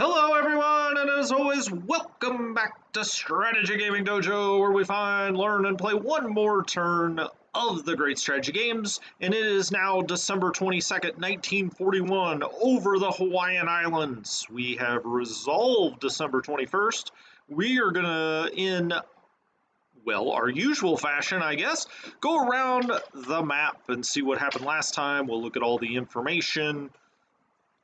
Hello everyone, and as always, welcome back to Strategy Gaming Dojo, where we find, learn, and play one more turn of the great strategy games. And it is now December 22nd, 1941, over the Hawaiian Islands. We have resolved December 21st. We are gonna, in, well, our usual fashion, I guess, go around the map and see what happened last time. We'll look at all the information.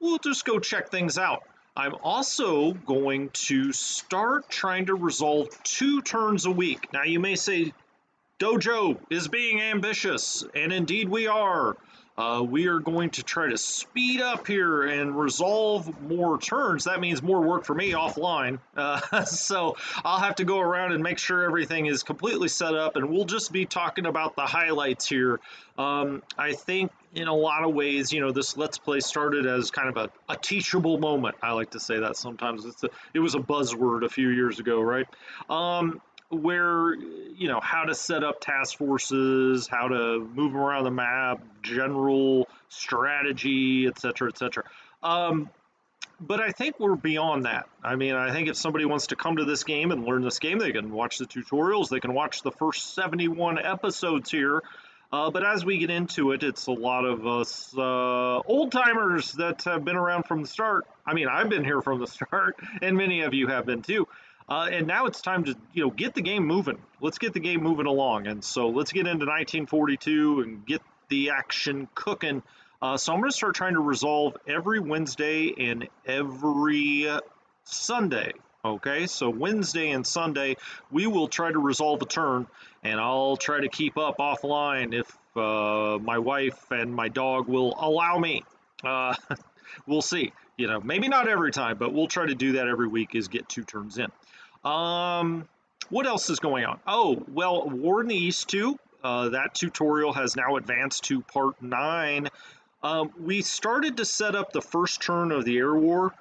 We'll just go check things out. I'm also going to start trying to resolve 2 turns a week. Now you may say, Dojo is being ambitious, and indeed we are. We are going to try to speed up here and resolve more turns. That means more work for me offline. So I'll have to go around and make sure everything is completely set up, and we'll just be talking about the highlights here. I think in a lot of ways, you know, this Let's Play started as kind of a teachable moment. I like to say that sometimes. It was a buzzword a few years ago, right? Where, you know, how to set up task forces, how to move them around the map, general strategy, etc., etc. But I think we're beyond that. I mean, I think if somebody wants to come to this game and learn this game, they can watch the tutorials, they can watch the first 71 episodes here. But as we get into it, it's a lot of us old-timers that have been around from the start. I mean, I've been here from the start, and many of you have been too. And now it's time to, you know, get the game moving. Let's get the game moving along. And so let's get into 1942 and get the action cooking. So I'm going to start trying to resolve every Wednesday and every Sunday. Okay, so Wednesday and Sunday, we will try to resolve a turn, and I'll try to keep up offline if my wife and my dog will allow me. We'll see. You know, maybe not every time, but we'll try to do that every week, is get 2 turns in. What else is going on? Oh, well, War in the East 2, that tutorial has now advanced to part 9. We started to set up the first turn of the air war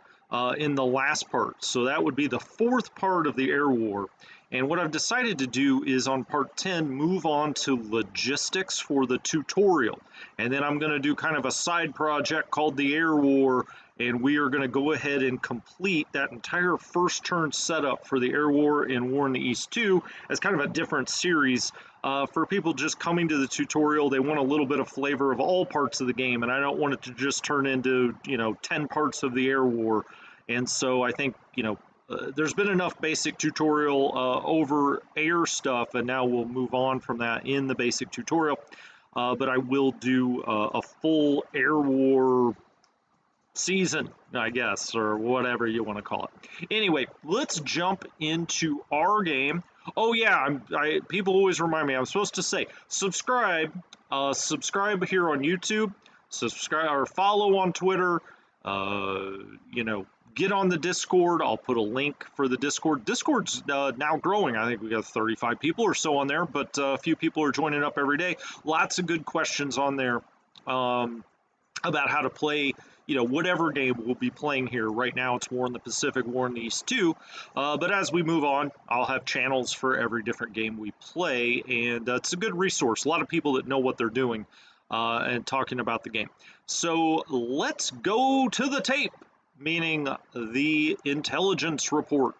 in the last part, so that would be the 4th part of the air war. And what I've decided to do is on part 10 move on to logistics for the tutorial, and then I'm going to do kind of a side project called the air war, and we are going to go ahead and complete that entire first turn setup for the air war in War in the East 2 as kind of a different series. For people just coming to the tutorial, they want a little bit of flavor of all parts of the game, and I don't want it to just turn into, you know, 10 parts of the air war. And so I think, you know, there's been enough basic tutorial over air stuff, and now we'll move on from that in the basic tutorial. But I will do a full air war season, I guess, or whatever you want to call it. Anyway, let's jump into our game. Oh yeah, people always remind me, I'm supposed to say subscribe. Subscribe here on YouTube, subscribe or follow on Twitter. You know, get on the Discord. I'll put a link for the Discord. Discord's now growing. I think we got 35 people or so on there, but a few people are joining up every day. Lots of good questions on there about how to play, you know, whatever game we'll be playing here. Right now it's War in the Pacific, War in the East 2, but as we move on, I'll have channels for every different game we play, and it's a good resource. A lot of people that know what they're doing and talking about the game. So let's go to the tape, meaning the intelligence report.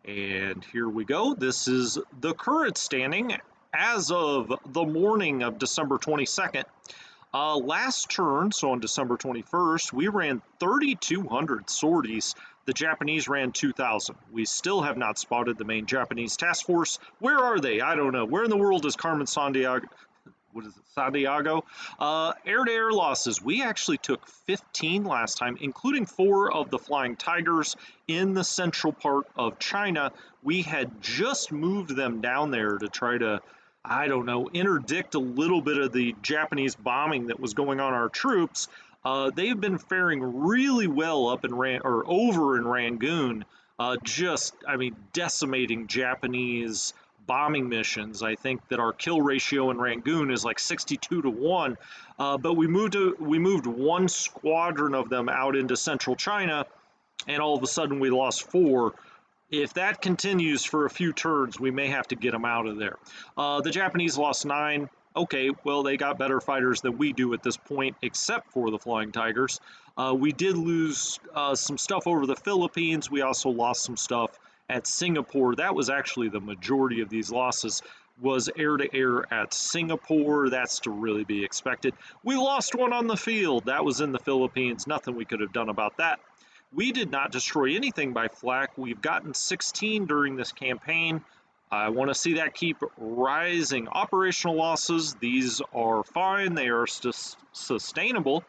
And here we go. This is the current standing as of the morning of December 22nd. Last turn, so on December 21st, we ran 3,200 sorties. The Japanese ran 2,000. We still have not spotted the main Japanese task force. Where are they? I don't know. Where in the world is Carmen Sandiego? What is it, Santiago? Air-to-air losses. We actually took 15 last time, including 4 of the Flying Tigers in the central part of China. We had just moved them down there to try to, I don't know, interdict a little bit of the Japanese bombing that was going on our troops. They've been faring really well up in over in Rangoon, just, I mean, decimating Japanese bombing missions. I think that our kill ratio in Rangoon is like 62 to 1, but we moved 1 squadron of them out into central China, and all of a sudden we lost 4. If that continues for a few turns, we may have to get them out of there. The Japanese lost 9. Okay, well, they got better fighters than we do at this point, except for the Flying Tigers. We did lose some stuff over the Philippines. We also lost some stuff at Singapore. That was actually the majority of these losses, was air-to-air at Singapore. That's to really be expected. We lost one on the field. That was in the Philippines. Nothing we could have done about that. We did not destroy anything by flak. We've gotten 16 during this campaign. I want to see that keep rising. Operational losses, these are fine. They are sustainable.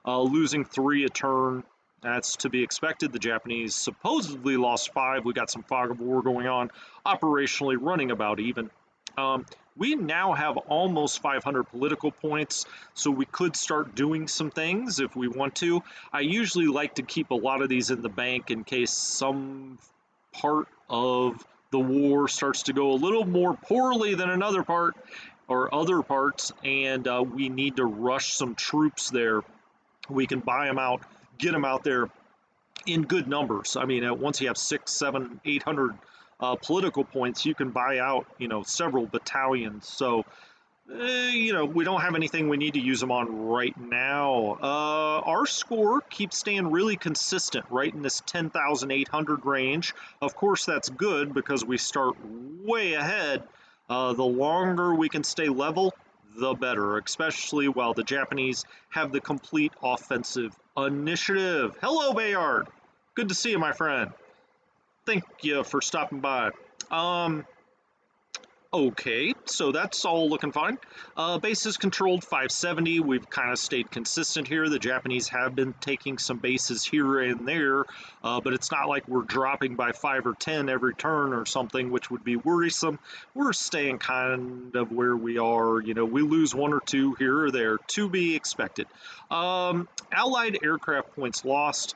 Losing 3 a turn, that's to be expected. The Japanese supposedly lost 5. We got some fog of war going on. Operationally running about even. We now have almost 500 political points, so we could start doing some things if we want to. I usually like to keep a lot of these in the bank in case some part of the war starts to go a little more poorly than another part or other parts, and we need to rush some troops there. We can buy them out, get them out there in good numbers. I mean, once you have 600, 700, 800 political points, you can buy out, several battalions. So, we don't have anything we need to use them on right now. Our score keeps staying really consistent, right in this 10,800 range. Of course, that's good because we start way ahead. The longer we can stay level, the better, especially while the Japanese have the complete offensive initiative. Hello, Bayard. Good to see you, my friend. Thank you for stopping by. Okay, so that's all looking fine. Bases controlled 570. We've kind of stayed consistent here. The Japanese have been taking some bases here and there, but it's not like we're dropping by 5 or 10 every turn or something, which would be worrisome. We're staying kind of where we are. We lose 1 or 2 here or there, to be expected. Allied aircraft points lost,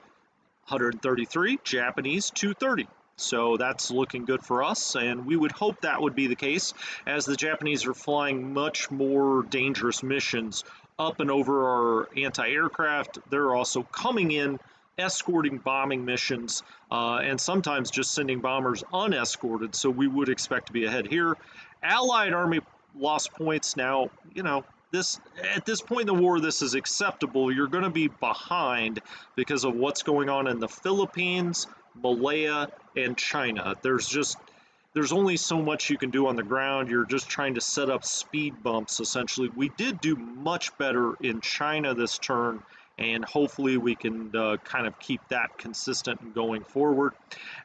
133. Japanese, 230. So that's looking good for us, and we would hope that would be the case, as the Japanese are flying much more dangerous missions up and over our anti-aircraft. They're also coming in, escorting bombing missions, and sometimes just sending bombers unescorted, so we would expect to be ahead here. Allied Army lost points. Now, at this point in the war, this is acceptable. You're going to be behind because of what's going on in the Philippines, Malaya, and China. There's only so much you can do on the ground. You're just trying to set up speed bumps, essentially. We did do much better in China this turn, and hopefully we can kind of keep that consistent and going forward.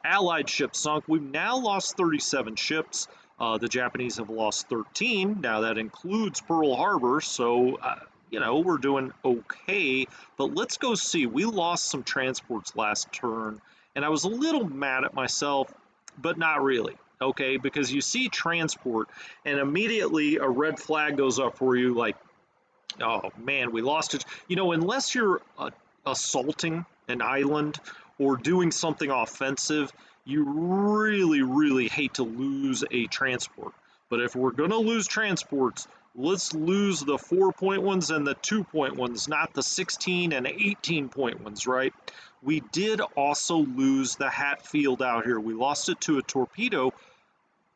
Allied ships sunk. We've now lost 37 ships. The Japanese have lost 13. Now that includes Pearl Harbor, so we're doing okay. But let's go see. We lost some transports last turn, and I was a little mad at myself, but not really, okay? Because you see transport, and immediately a red flag goes up for you like, oh man, we lost it. Unless you're assaulting an island or doing something offensive, you really, really hate to lose a transport. But if we're going to lose transports, let's lose the 4-point ones and the 2-point ones, not the 16 and 18-point ones, right? We did also lose the Hatfield out here. We lost it to a torpedo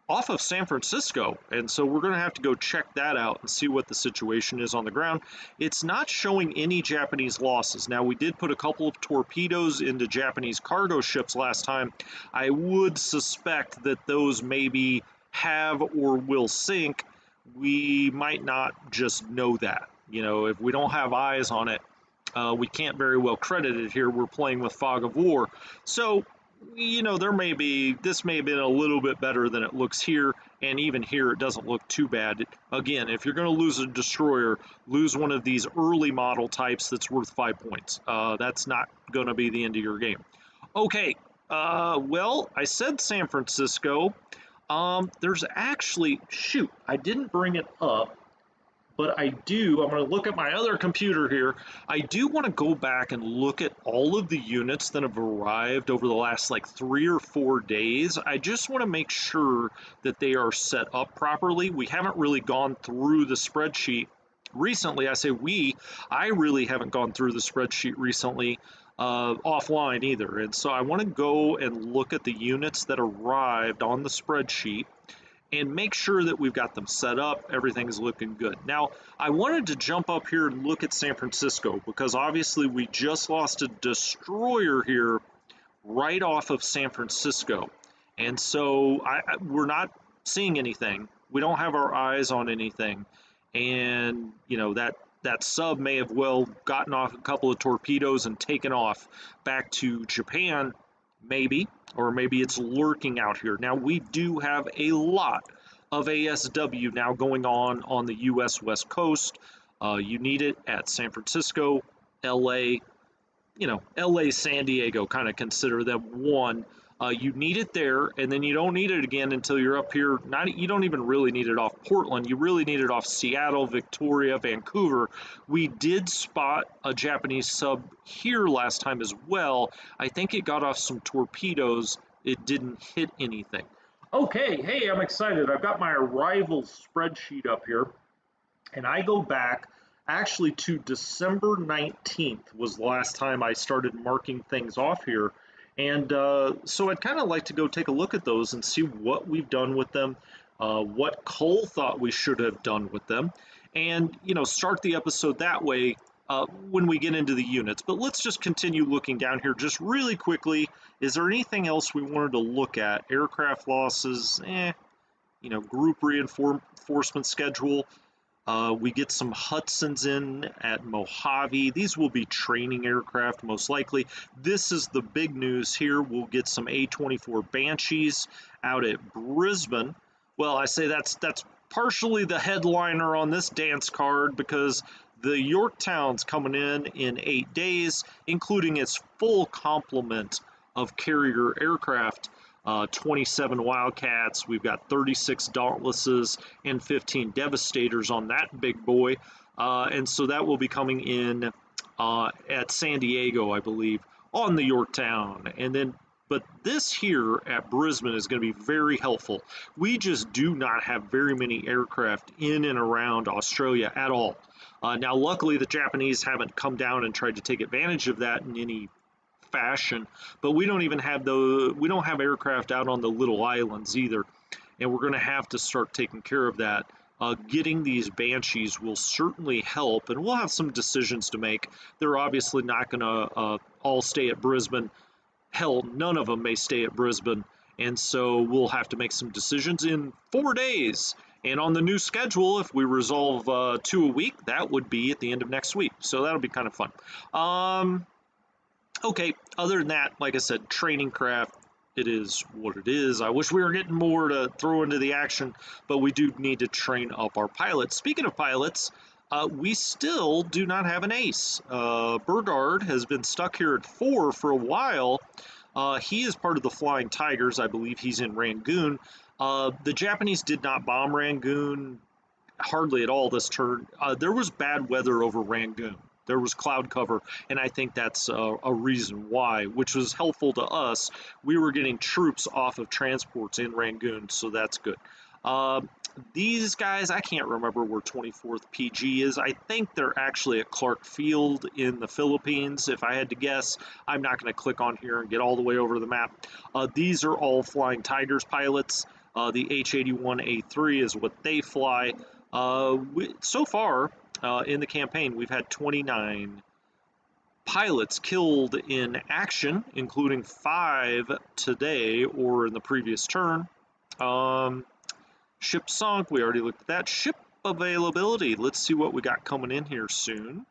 off of San Francisco, and so we're going to have to go check that out and see what the situation is on the ground. It's not showing any Japanese losses. Now, we did put a couple of torpedoes into Japanese cargo ships last time. I would suspect that those maybe have or will sink. We might not just know that. If we don't have eyes on it, we can't very well credit it here. We're playing with fog of war. So, this may have been a little bit better than it looks here, and even here it doesn't look too bad. Again, if you're going to lose a destroyer, lose one of these early model types that's worth 5 points. That's not going to be the end of your game. Okay, well, I said San Francisco. There's actually, shoot, I didn't bring it up, but I'm going to look at my other computer here. I do want to go back and look at all of the units that have arrived over the last 3 or 4 days. I just want to make sure that they are set up properly. We haven't really gone through the spreadsheet recently. I really haven't gone through the spreadsheet recently offline either. And so I want to go and look at the units that arrived on the spreadsheet and make sure that we've got them set up. Everything's looking good. Now, I wanted to jump up here and look at San Francisco because obviously we just lost a destroyer here right off of San Francisco. And so we're not seeing anything. We don't have our eyes on anything. And, you know, that sub may have well gotten off a couple of torpedoes and taken off back to Japan, maybe, or maybe it's lurking out here. Now, we do have a lot of ASW now going on the U.S. West Coast. You need it at San Francisco, LA, you know, LA, San Diego, kind of consider them one. You need it there, and then you don't need it again until you're up here. You don't even really need it off Portland. You really need it off Seattle, Victoria, Vancouver. We did spot a Japanese sub here last time as well. I think it got off some torpedoes. It didn't hit anything. Okay, hey, I'm excited. I've got my arrivals spreadsheet up here, and I go back actually to December 19th was the last time I started marking things off here. And so I'd kind of like to go take a look at those and see what we've done with them, what Cole thought we should have done with them, and, you know, start the episode that way when we get into the units. But let's just continue looking down here just really quickly. Is there anything else we wanted to look at? Aircraft losses, you know, group reinforcement schedule. We get some Hudsons in at Mojave. These will be training aircraft most likely. This is the big news here. We'll get some A-24 Banshees out at Brisbane. Well, I say that's partially the headliner on this dance card because the Yorktown's coming in 8 days, including its full complement of carrier aircraft. 27 Wildcats, we've got 36 Dauntlesses and 15 Devastators on that big boy, and so that will be coming in at San Diego, I believe, on the Yorktown. And then, but this here at Brisbane is going to be very helpful. We just do not have very many aircraft in and around Australia at all. Now, luckily, the Japanese haven't come down and tried to take advantage of that in any fashion, but we don't even have aircraft out on the little islands either, and we're going to have to start taking care of that. Getting these Banshees will certainly help, and we'll have some decisions to make. They're obviously not going to all stay at Brisbane. Hell, none of them may stay at Brisbane, and so we'll have to make some decisions in 4 days. And on the new schedule, if we resolve 2 a week, that would be at the end of next week, so that'll be kind of fun. Okay, other than that, like I said, training craft, it is what it is. I wish we were getting more to throw into the action, but we do need to train up our pilots. Speaking of pilots, we still do not have an ace. Burgard has been stuck here at 4 for a while. He is part of the Flying Tigers. I believe he's in Rangoon. The Japanese did not bomb Rangoon hardly at all this turn. There was bad weather over Rangoon. There was cloud cover, and I think that's a reason why, which was helpful to us. We were getting troops off of transports in Rangoon, so that's good. These guys, I can't remember where 24th PG is. I think they're actually at Clark Field in the Philippines, if I had to guess. I'm not going to click on here and get all the way over the map. These are all Flying Tigers pilots. The H-81A3 is what they fly. So far, in the campaign, we've had 29 pilots killed in action, including 5 today or in the previous turn. Ship sunk, we already looked at that. Ship availability, let's see what we got coming in here soon.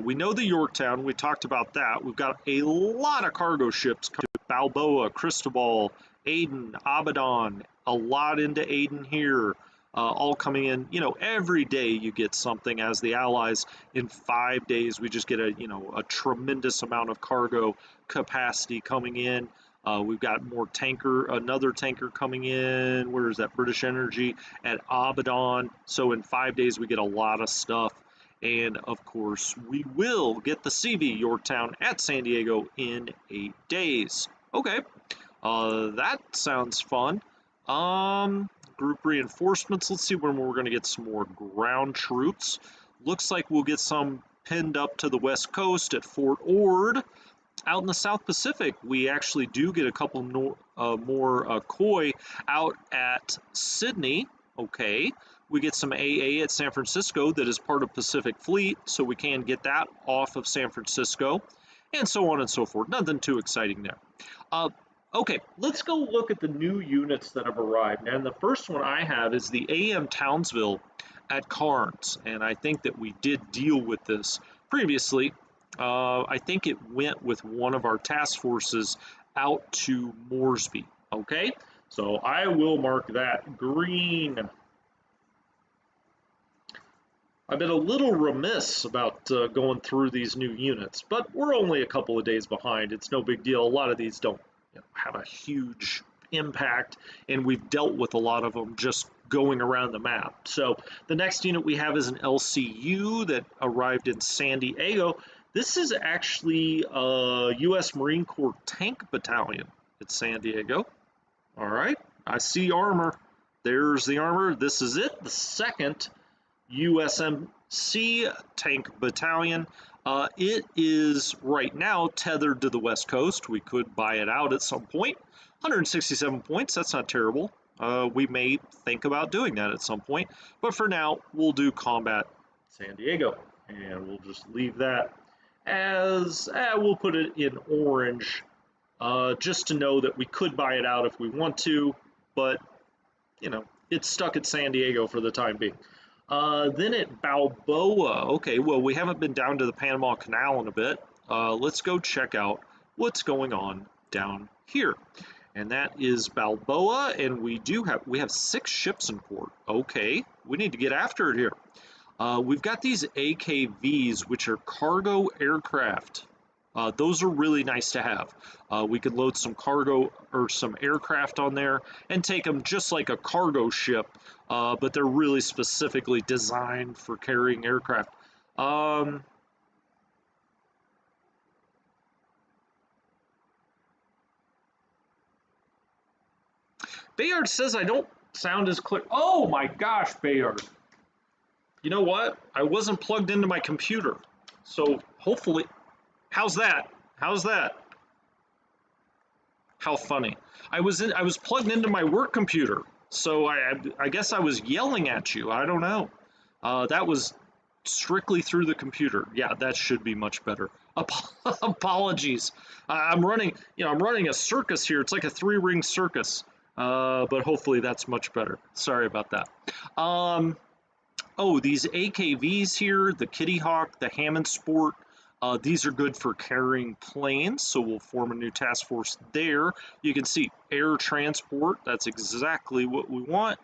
We know the Yorktown, we talked about that. We've got a lot of cargo ships coming to Balboa, Cristobal, Aden, Abaddon, a lot into Aden here. All coming in, you know, every day you get something as the Allies. In 5 days, we just get a tremendous amount of cargo capacity coming in. We've got another tanker coming in. Where is that? British Energy at Abaddon. So in 5 days, we get a lot of stuff. And of course, we will get the CV Yorktown at San Diego in 8 days. Okay, that sounds fun. Group reinforcements. Let's see when we're going to get some more ground troops. Looks like we'll get some pinned up to the west coast at Fort Ord. out in the South Pacific, we actually do get a couple more koi out at Sydney. Okay, we get some AA at San Francisco that is part of Pacific Fleet, so we can get that off of San Francisco, and so on and so forth. Nothing too exciting there. Uh, okay, let's go look at the new units that have arrived. And the first one I have is the AM Townsville at Carnes, and I think that we did deal with this previously. I think it went with one of our task forces out to Moresby. Okay, so I will mark that green. I've been a little remiss about going through these new units, but we're only a couple of days behind. It's no big deal. A lot of these don't have a huge impact, and we've dealt with a lot of them just going around the map. So the next unit we have is an LCU that arrived in San Diego. This is actually a U.S. Marine Corps tank battalion at San Diego. All right, I see armor. There's the armor. This is it, the second USMC tank battalion. It is right now tethered to the West Coast. We could buy it out at some point. 167 points, that's not terrible. We may think about doing that at some point, but for now, we'll do combat San Diego, and we'll just leave that as, we'll put it in orange, just to know that we could buy it out if we want to, but, it's stuck at San Diego for the time being. Then at Balboa, okay, well, we haven't been down to the Panama Canal in a bit. Let's go check out what's going on down here. And that is Balboa, and we have 6 ships in port. Okay, we need to get after it here. We've got these AKVs, which are cargo aircraft. Those are really nice to have. We could load some cargo or some aircraft on there and take them just like a cargo ship, but they're really specifically designed for carrying aircraft. Bayard says I don't sound as clear. Oh my gosh, Bayard. You know what? I wasn't plugged into my computer. So hopefully, how's that? How's that? How funny. I was plugged into my work computer. So I guess I was yelling at you. I don't know. That was strictly through the computer. Yeah, that should be much better. Apologies. I'm running a circus here. It's like a 3-ring circus. But hopefully that's much better. Sorry about that. Oh, these AKVs here, the Kitty Hawk, the Hammond Sport, these are good for carrying planes, so we'll form a new task force there. You can see air transport, that's exactly what we want.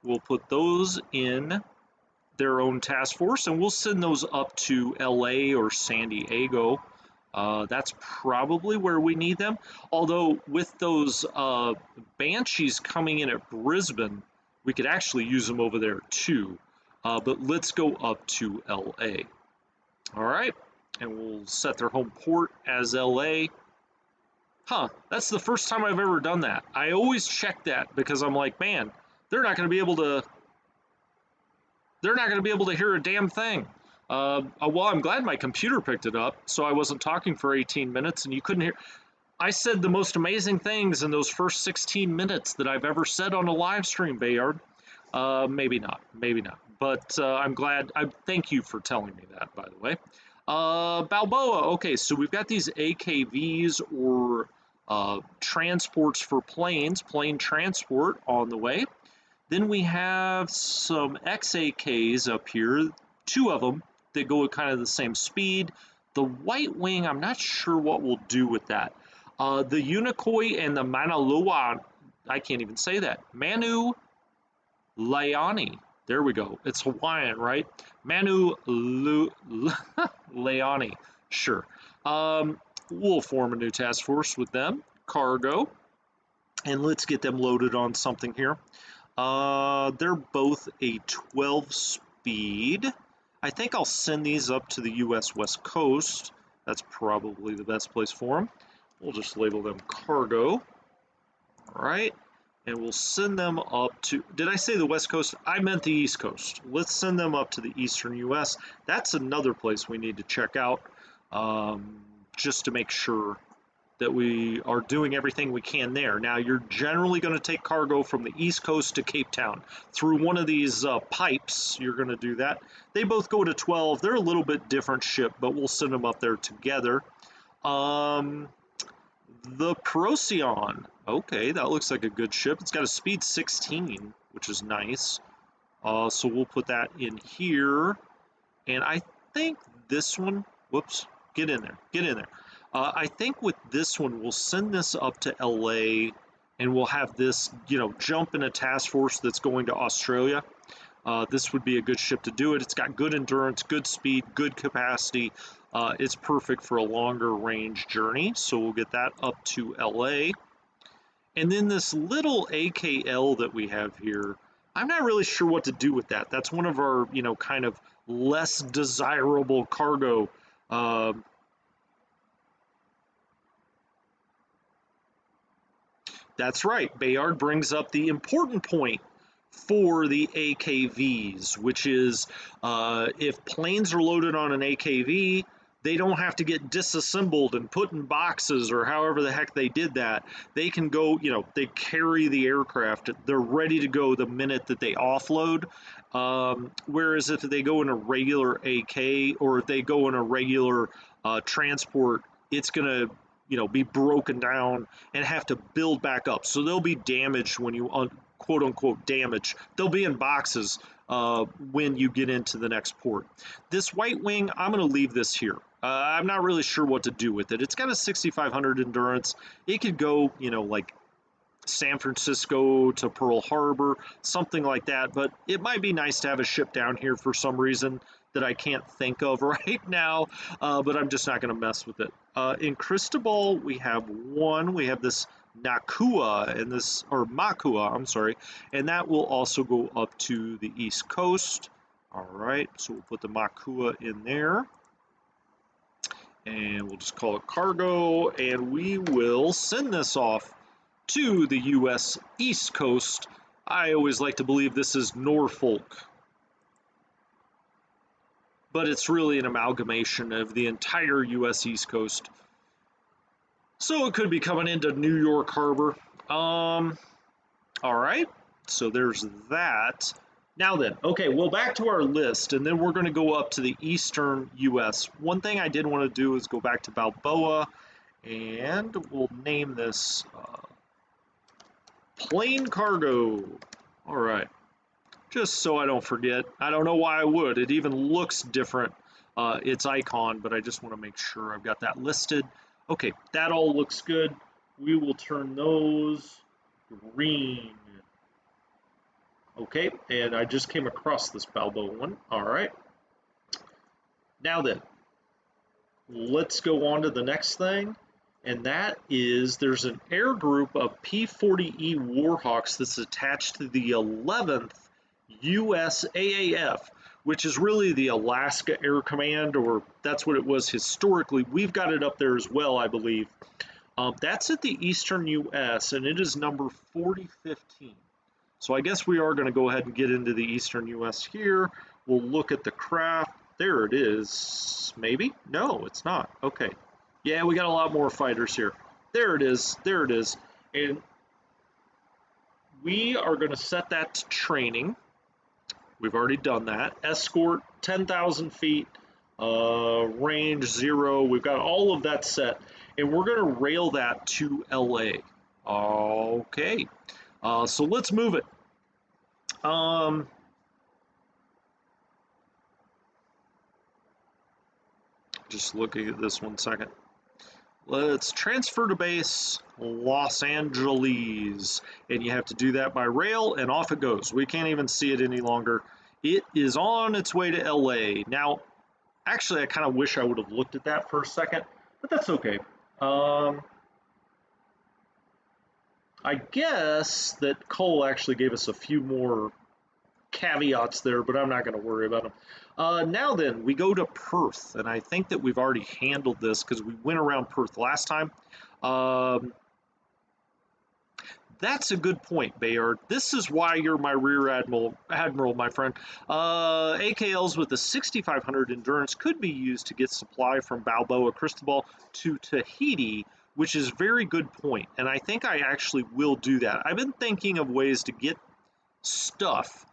We'll put those in their own task force, and we'll send those up to LA or San Diego. That's probably where we need them. Although with those Banshees coming in at Brisbane, we could actually use them over there too. But let's go up to LA. All right, and we'll set their home port as LA. Huh, that's the first time I've ever done that. I always check that because I'm like, man, they're not going to be able to hear a damn thing. Well, I'm glad my computer picked it up, so I wasn't talking for 18 minutes and you couldn't hear. I said the most amazing things in those first 16 minutes that I've ever said on a live stream, Bayard. Maybe not. But I'm glad. Thank you for telling me that, by the way. Balboa. Okay, so we've got these AKVs or transports for planes, plane transport on the way. Then we have some XAKs up here, 2 of them that go at kind of the same speed. The White Wing, I'm not sure what we'll do with that. The Unicoi and the Manalua, I can't even say that. Manu Leani. There we go. It's Hawaiian, right? Manu Leani. Sure. We'll form a new task force with them. Cargo. And let's get them loaded on something here. They're both a 12 speed. I think I'll send these up to the US West Coast. That's probably the best place for them. We'll just label them cargo. All right. And we'll send them up to, did I say the West Coast? I meant the East Coast. Let's send them up to the Eastern US. That's another place we need to check out. just to make sure that we are doing everything we can there. Now, you're generally going to take cargo from the East Coast to Cape Town through one of these pipes. You're going to do that. They both go to 12. They're a little bit different ship, but we'll send them up there together. The Procyon. Okay, that looks like a good ship. It's got a speed 16, which is nice. So we'll put that in here. And I think this one, whoops, get in there, get in there. I think with this one, we'll send this up to LA and we'll have this, jump in a task force that's going to Australia. This would be a good ship to do it. It's got good endurance, good speed, good capacity. It's perfect for a longer range journey. So we'll get that up to LA. And then this little AKL that we have here, I'm not really sure what to do with that. That's one of our, kind of less desirable cargo. That's right. Bayard brings up the important point for the AKVs, which is if planes are loaded on an AKV, they don't have to get disassembled and put in boxes or however the heck they did that. They can go, they carry the aircraft. They're ready to go the minute that they offload. Whereas if they go in a regular AK or if they go in a regular transport, it's going to be broken down and have to build back up. So they'll be damaged when you, quote unquote, damaged. They'll be in boxes when you get into the next port. This White Wing, I'm going to leave this here. I'm not really sure what to do with it. It's got a 6,500 endurance. It could go, like San Francisco to Pearl Harbor, something like that. But it might be nice to have a ship down here for some reason that I can't think of right now, but I'm just not going to mess with it. In Cristobal, we have one. We have this Nakua and this, or Makua, I'm sorry, and that will also go up to the East Coast. All right, so we'll put the Makua in there, and we'll just call it cargo, and we will send this off to the U.S. East Coast. I always like to believe this is Norfolk, but it's really an amalgamation of the entire U.S. East Coast. So it could be coming into New York Harbor. All right, so there's that. Now then, okay, well, back to our list, and then we're going to go up to the eastern U.S. One thing I did want to do is go back to Balboa, and we'll name this Plain Cargo. All right. Just so I don't forget. I don't know why I would. It even looks different, its icon, but I just want to make sure I've got that listed. Okay, that all looks good. We will turn those green. Okay, and I just came across this Balboa one. All right. Now then, let's go on to the next thing, and that is there's an air group of P-40E Warhawks that's attached to the 11th U.S. AAF, which is really the Alaska Air Command, or that's what it was historically. We've got it up there as well, I believe. That's at the eastern U.S., and it is number 4015. So I guess we are going to go ahead and get into the eastern U.S. here. We'll look at the craft. There it is. Maybe? No, it's not. Okay. Yeah, we got a lot more fighters here. There it is. There it is. And we are going to set that to training. We've already done that. Escort, 10,000 feet, range 0. We've got all of that set. And we're going to rail that to LA. Okay. So let's move it. Just looking at this 1 second. Let's transfer to base Los Angeles, and you have to do that by rail, and off it goes. We can't even see it any longer. It is on its way to LA. Now, actually, I kind of wish I would have looked at that for a second, but that's okay. I guess that Cole actually gave us a few more caveats there, but I'm not going to worry about them. Now then, we go to Perth, and I think that we've already handled this because we went around Perth last time. that's a good point, Bayard. This is why you're my rear admiral, my friend. AKLs with a 6,500 endurance could be used to get supply from Balboa Cristobal to Tahiti, which is a very good point. And I think I actually will do that. I've been thinking of ways to get stuff,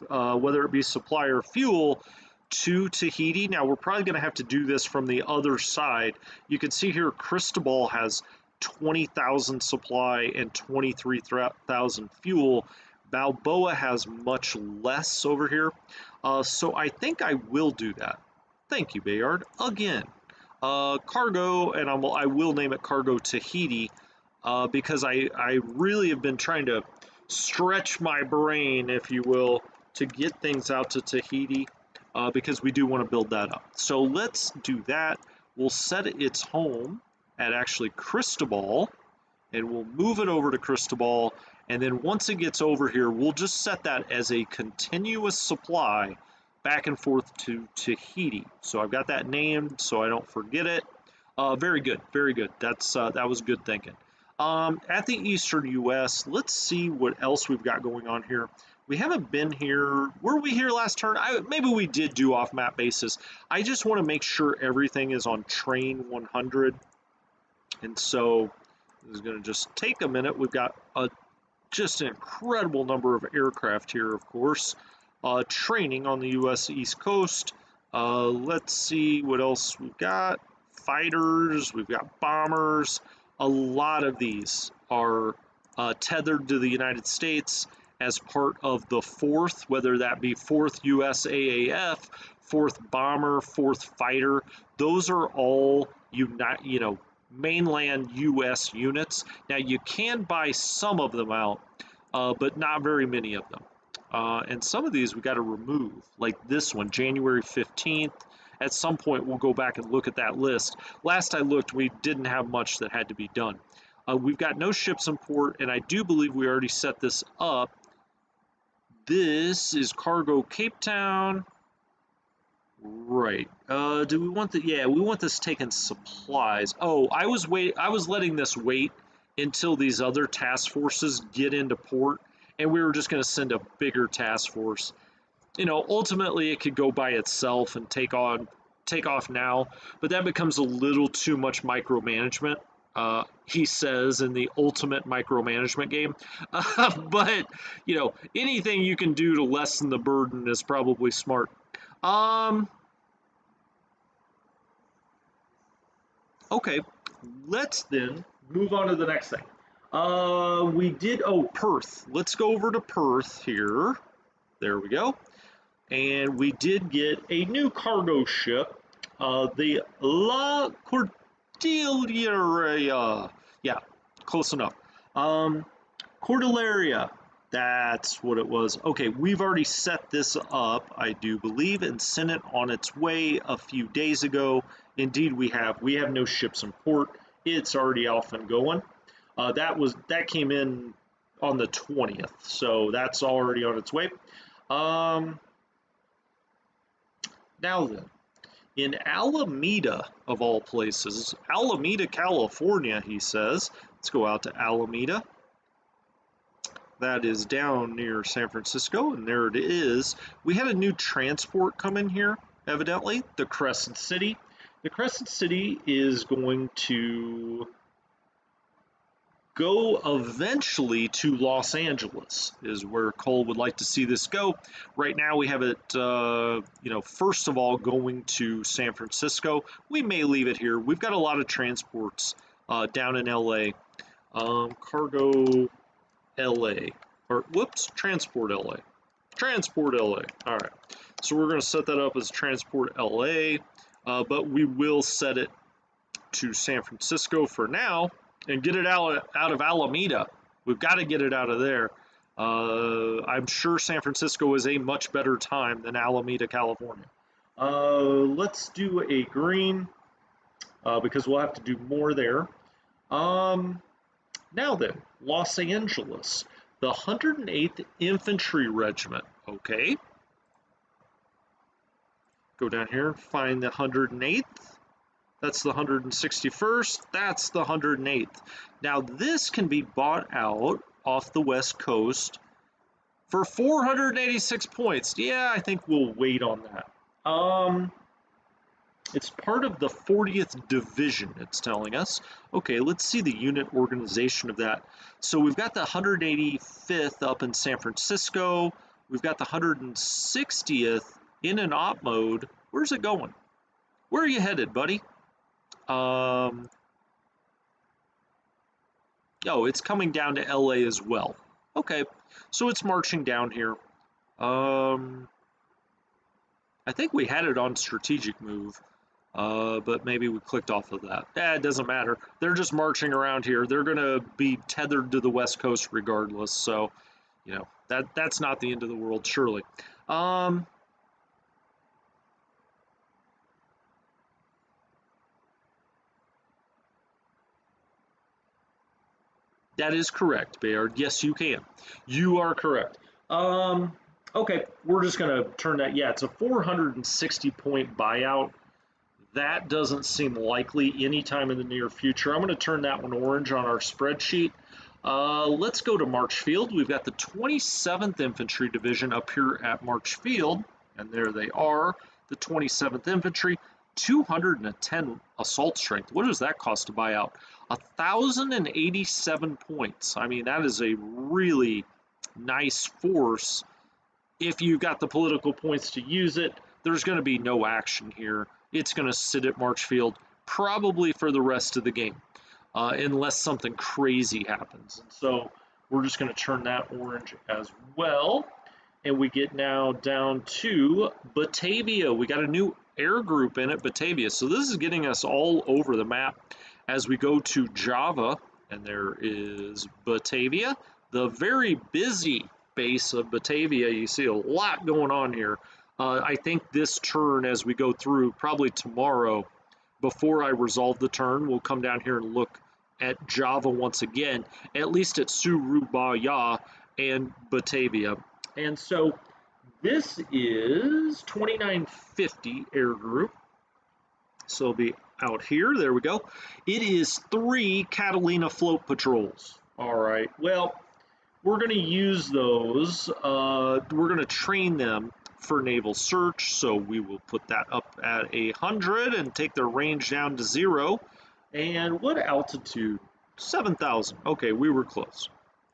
whether it be supply or fuel, to Tahiti. Now, we're probably going to have to do this from the other side. You can see here Cristobal has 20,000 supply and 23,000 fuel. Balboa has much less over here. So I think I will do that. Thank you, Bayard. Again, cargo, and I will name it Cargo Tahiti, because I really have been trying to stretch my brain, if you will, to get things out to Tahiti, because we do want to build that up. So let's do that. We'll set its home at actually Cristobal, and we'll move it over to Cristobal, and then once it gets over here, we'll just set that as a continuous supply back and forth to Tahiti. So I've got that named so I don't forget it. Very good, very good. That was good thinking. At the Eastern U.S., let's see what else we've got going on here. We haven't been here. Were we here last turn? Maybe we did do off-map basis. I just want to make sure everything is on train 100. And so this is going to just take a minute. We've got just an incredible number of aircraft here, of course, training on the U.S. East Coast. Let's see what else we've got. Fighters, we've got bombers. A lot of these are tethered to the United States as part of the 4th, whether that be 4th USAAF, 4th Bomber, 4th Fighter. Those are all mainland U.S. units. Now, you can buy some of them out, but not very many of them. And some of these we got to remove, like this one, January 15th. At some point, we'll go back and look at that list. Last I looked, we didn't have much that had to be done. We've got no ships in port, and I do believe we already set this up. This is Cargo Cape Town. Right. Do we want the? Yeah, we want this taking supplies. Oh, I was letting this wait until these other task forces get into port, and we were just going to send a bigger task force. You know, ultimately it could go by itself and take off now, but that becomes a little too much micromanagement. He says in the ultimate micromanagement game. But, you know, anything you can do to lessen the burden is probably smart. Okay, let's then move on to the next thing. Perth. Let's go over to Perth here. There we go. And we did get a new cargo ship, the La Cordillera. Yeah, close enough. Cordillera, that's what it was. Okay, we've already set this up, I do believe, and sent it on its way a few days ago. Indeed, we have. We have no ships in port. It's already off and going. That came in on the 20th, so that's already on its way. Now then, in Alameda, of all places, Alameda, California, he says. Let's go out to Alameda. That is down near San Francisco, and there it is. We had a new transport come in here, evidently, the Crescent City. The Crescent City is going to go eventually to Los Angeles, is where Cole would like to see this go. Right now we have it, first of all, going to San Francisco. We may leave it here. We've got a lot of transports down in LA. Cargo LA, Transport LA. Transport LA. All right. So we're going to set that up as Transport LA, but we will set it to San Francisco for now. And get it out of Alameda. We've got to get it out of there. I'm sure San Francisco is a much better time than Alameda, California. Let's do a green because we'll have to do more there. Now then, Los Angeles, the 108th Infantry Regiment. Okay. Go down here and find the 108th. That's the 161st. That's the 108th. Now, this can be bought out off the West Coast for 486 points. Yeah, I think we'll wait on that. It's part of the 40th Division, it's telling us. Okay, let's see the unit organization of that. So we've got the 185th up in San Francisco. We've got the 160th in an op mode. Where's it going? Where are you headed, buddy? Oh, it's coming down to LA as well. Okay, so it's marching down here. I think we had it on strategic move, but maybe we clicked off of that. It doesn't matter. They're just marching around here. They're going to be tethered to the West Coast regardless, so, you know, that's not the end of the world, surely. That is correct, Bayard. Yes, you can. You are correct. Okay, we're just going to turn that. Yeah, it's a 460 point buyout. That doesn't seem likely anytime in the near future. I'm going to turn that one orange on our spreadsheet. Let's go to Marchfield. We've got the 27th Infantry Division up here at Marchfield, and there they are, the 27th Infantry, 210 assault strength. What does that cost to buy out? 1,087 points. I mean, that is a really nice force. If you've got the political points to use it, there's going to be no action here. It's going to sit at Marchfield probably for the rest of the game, unless something crazy happens. And so we're just going to turn that orange as well. And we get now down to Batavia. We got a new air group in at Batavia. So this is getting us all over the map as we go to Java. And there is Batavia, the very busy base of Batavia. You see a lot going on here. I think this turn, as we go through, probably tomorrow, before I resolve the turn, we'll come down here and look at Java once again, at least at Surabaya and Batavia. And so this is 2950 air group. So it'll be out here. There we go. It is 3 Catalina float patrols. All right. Well, we're going to use those. We're going to train them for naval search, so we will put that up at 100 and take their range down to 0. And what altitude? 7,000. Okay, we were close.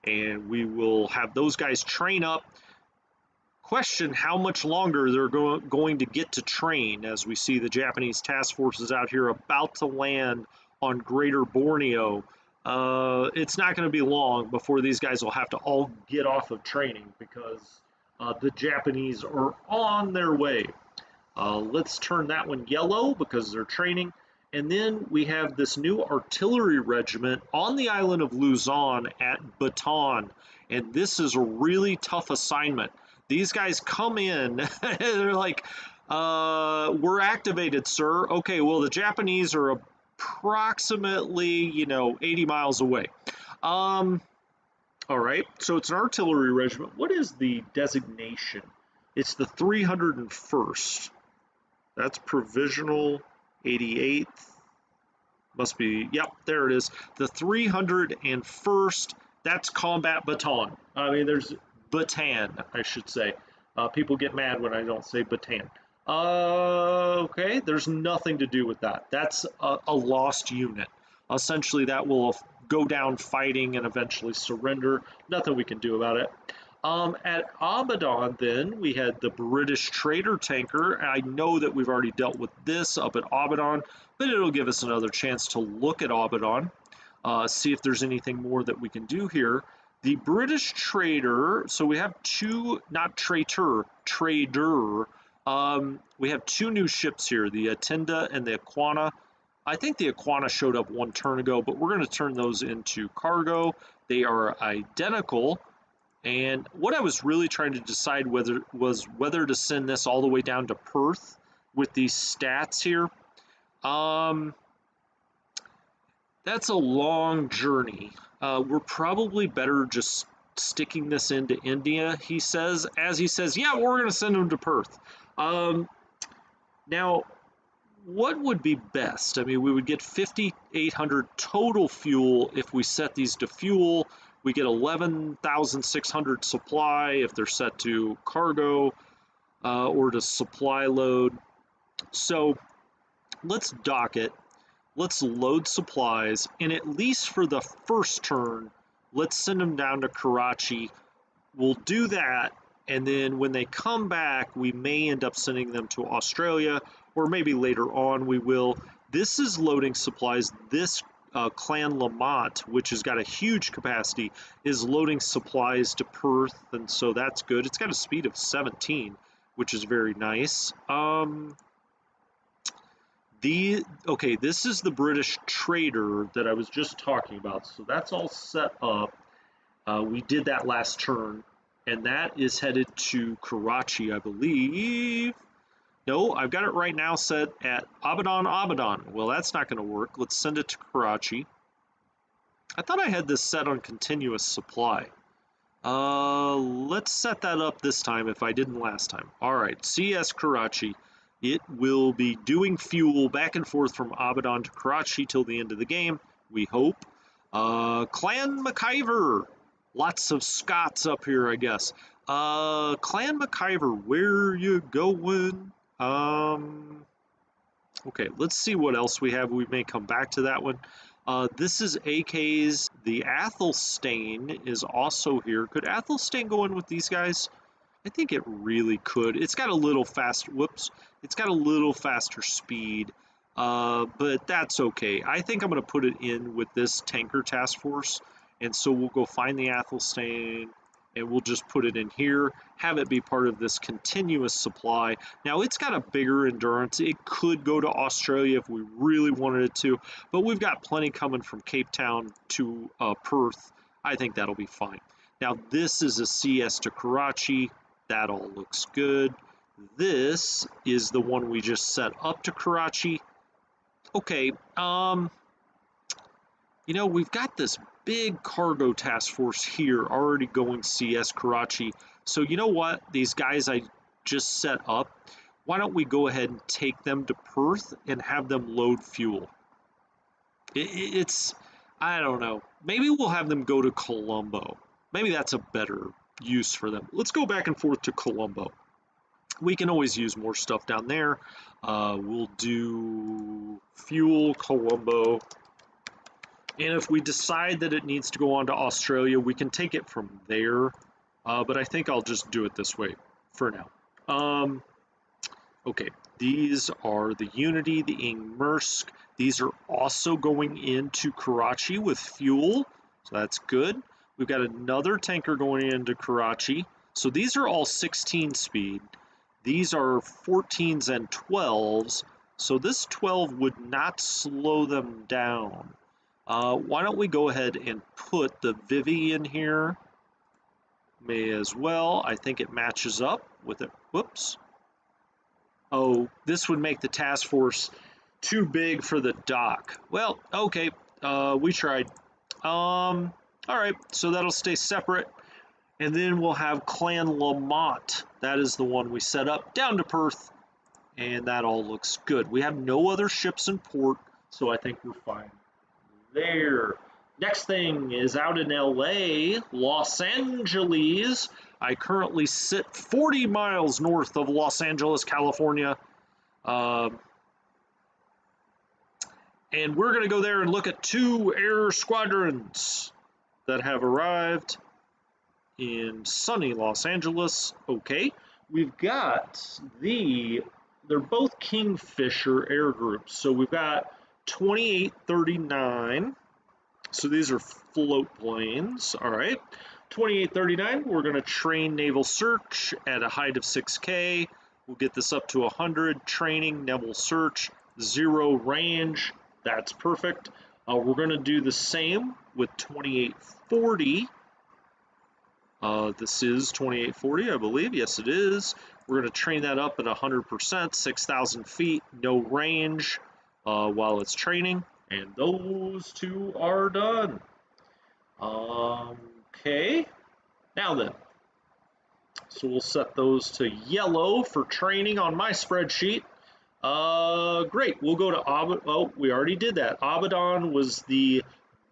And we will have those guys train up. Question how much longer they're going to get to train, as we see the Japanese task forces out here about to land on Greater Borneo. It's not going to be long before these guys will have to all get off of training, because the Japanese are on their way. Let's turn that one yellow because they're training. And then we have this new artillery regiment on the island of Luzon at Bataan. And this is a really tough assignment. These guys come in, they're like, we're activated, sir. Okay, well, the Japanese are approximately, 80 miles away. All right, so it's an artillery regiment. What is the designation? It's the 301st. That's provisional 88th. Must be, yep, there it is. The 301st, that's combat baton. I mean, there's Bataan, I should say. People get mad when I don't say Bataan. Okay, there's nothing to do with that. That's a lost unit. Essentially, that will go down fighting and eventually surrender. Nothing we can do about it. At Abadan, then, we had the British trader tanker. I know that we've already dealt with this up at Abadan, but it'll give us another chance to look at Abadan, see if there's anything more that we can do here. The British trader, so we have two, not traitor, trader. We have 2 new ships here, the Attenda and the Aquana. I think the Aquana showed up 1 turn ago, but we're going to turn those into cargo. They are identical. And what I was really trying to decide was whether to send this all the way down to Perth with these stats here. That's a long journey. We're probably better just sticking this into India, he says, as he says, yeah, we're going to send them to Perth. Now, what would be best? I mean, we would get 5,800 total fuel if we set these to fuel. We get 11,600 supply if they're set to cargo or to supply load. So let's dock it. Let's load supplies, and at least for the first turn, let's send them down to Karachi. We'll do that, and then when they come back, we may end up sending them to Australia, or maybe later on we will. This is loading supplies. This Clan Lamont, which has got a huge capacity, is loading supplies to Perth, and so that's good. It's got a speed of 17, which is very nice. Okay, this is the British trader that I was just talking about. So that's all set up. We did that last turn, and that is headed to Karachi, I believe. No, I've got it right now set at Abadan. Well, that's not going to work. Let's send it to Karachi. I thought I had this set on continuous supply. Let's set that up this time if I didn't last time. All right, CS Karachi. It will be doing fuel back and forth from Abadan to Karachi till the end of the game, we hope. Clan McIver. Lots of Scots up here, I guess. Clan McIver, where you going? Okay, let's see what else we have. We may come back to that one. This is AK's. The Athelstane is also here. Could Athelstane go in with these guys? I think it really could. It's got a little faster, whoops. It's got a little faster speed, but that's okay. I think I'm going to put it in with this tanker task force, and so we'll go find the Athelstane, and we'll just put it in here, have it be part of this continuous supply. Now, it's got a bigger endurance. It could go to Australia if we really wanted it to, but we've got plenty coming from Cape Town to Perth. I think that'll be fine. Now, this is a CS to Karachi. That all looks good. This is the one we just set up to Karachi. Okay, you know, we've got this big cargo task force here already going CS Karachi. So you know what? These guys I just set up, why don't we go ahead and take them to Perth and have them load fuel? It's, I don't know. Maybe we'll have them go to Colombo. Maybe that's a better use for them. Let's go back and forth to Colombo. We can always use more stuff down there. We'll do fuel Colombo. And if we decide that it needs to go on to Australia, we can take it from there. But I think I'll just do it this way for now. Okay, these are the Unity, the Ingmersk. These are also going into Karachi with fuel, so that's good. We've got another tanker going into Karachi. So these are all 16 speed. These are 14s and 12s. So this 12 would not slow them down. Why don't we go ahead and put the Vivi in here? May as well. I think it matches up with it. Whoops. Oh, this would make the task force too big for the dock. Well, okay. We tried. All right, so that'll stay separate. And then we'll have Clan Lamont. That is the one we set up down to Perth. And that all looks good. We have no other ships in port, so I think we're fine there. Next thing is out in LA, Los Angeles. I currently sit 40 miles north of Los Angeles, California. And we're going to go there and look at 2 air squadrons that have arrived in sunny Los Angeles. Okay, we've got they're both Kingfisher air groups. So we've got 2839. So these are float planes. All right, 2839. We're going to train naval search at a height of 6K. We'll get this up to 100. Training, naval search, 0 range. That's perfect. We're going to do the same with 2840. This is 2840, I believe. Yes, it is. We're going to train that up at 100%, 6,000 feet, no range while it's training. And those 2 are done. Okay. Now then. So we'll set those to yellow for training on my spreadsheet. Great. We'll go to Abaddon. Oh, we already did that. Abaddon was the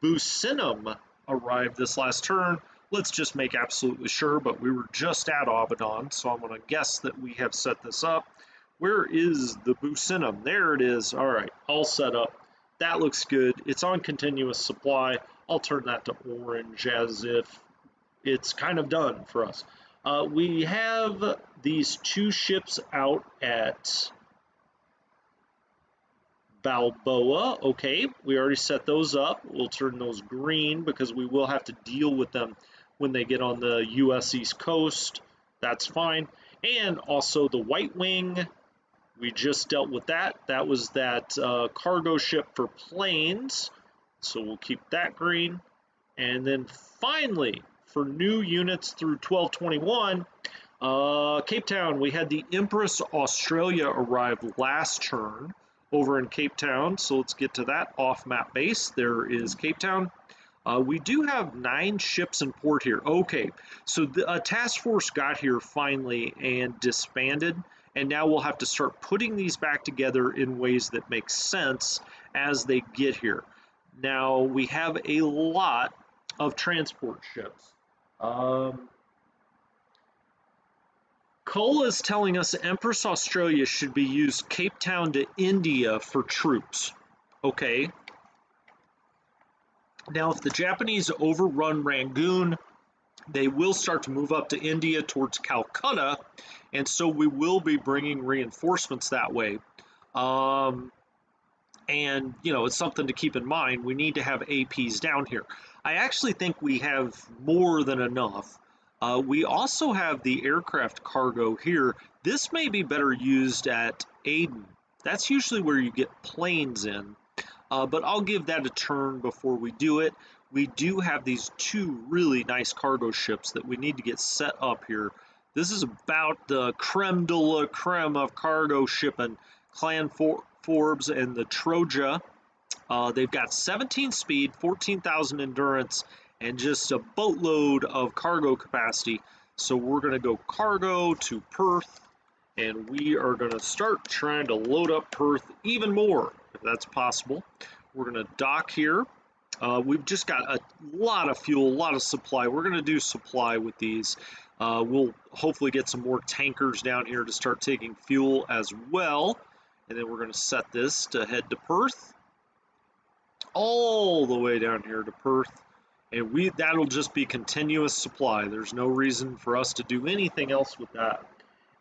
Bucinum arrived this last turn. Let's just make absolutely sure, but we were just at Abaddon, so I'm going to guess that we have set this up. Where is the Bucinum? There it is. All right, all set up. That looks good. It's on continuous supply. I'll turn that to orange as if it's kind of done for us. We have these two ships out at Balboa. Okay, we already set those up. We'll turn those green because we will have to deal with them when they get on the US East Coast. That's fine. And also the White Wing, we just dealt with that. That was that cargo ship for planes. So we'll keep that green. And then finally, for new units through 1221, Cape Town, we had the Empress Australia arrive last turn over in Cape Town. So let's get to that off-map base. There is Cape Town. We do have 9 ships in port here. Okay, so a task force got here finally and disbanded, and now we'll have to start putting these back together in ways that make sense as they get here. Now, we have a lot of transport ships. Cole is telling us Empress Australia should be used Cape Town to India for troops. Okay. Now, if the Japanese overrun Rangoon, they will start to move up to India towards Calcutta, and so we will be bringing reinforcements that way. And, you know, it's something to keep in mind. We need to have APs down here. I actually think we have more than enough. We also have the aircraft cargo here. This may be better used at Aden. That's usually where you get planes in. But I'll give that a turn before we do it. We do have these 2 really nice cargo ships that we need to get set up here. This is about the creme de la creme of cargo shipping. Clan Forbes and the Troja. They've got 17 speed, 14,000 endurance, and just a boatload of cargo capacity. So we're going to go cargo to Perth, and we are going to start trying to load up Perth even more, if that's possible. We're going to dock here. We've just got a lot of fuel, a lot of supply. We're going to do supply with these. We'll hopefully get some more tankers down here to start taking fuel as well. And then we're going to set this to head to Perth. All the way down here to Perth. And that'll just be continuous supply. There's no reason for us to do anything else with that.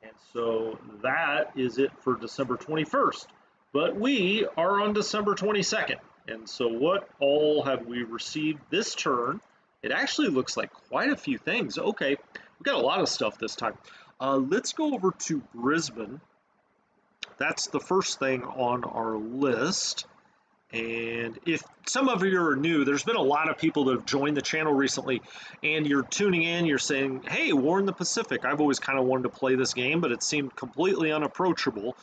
And so that is it for December 21st. But we are on December 22nd. And so what all have we received this turn? It actually looks like quite a few things. Okay, we got a lot of stuff this time. Let's go over to Brisbane. That's the first thing on our list. And if some of you are new, there's been a lot of people that have joined the channel recently, and you're tuning in, you're saying, hey, War in the Pacific, I've always kind of wanted to play this game, but it seemed completely unapproachable.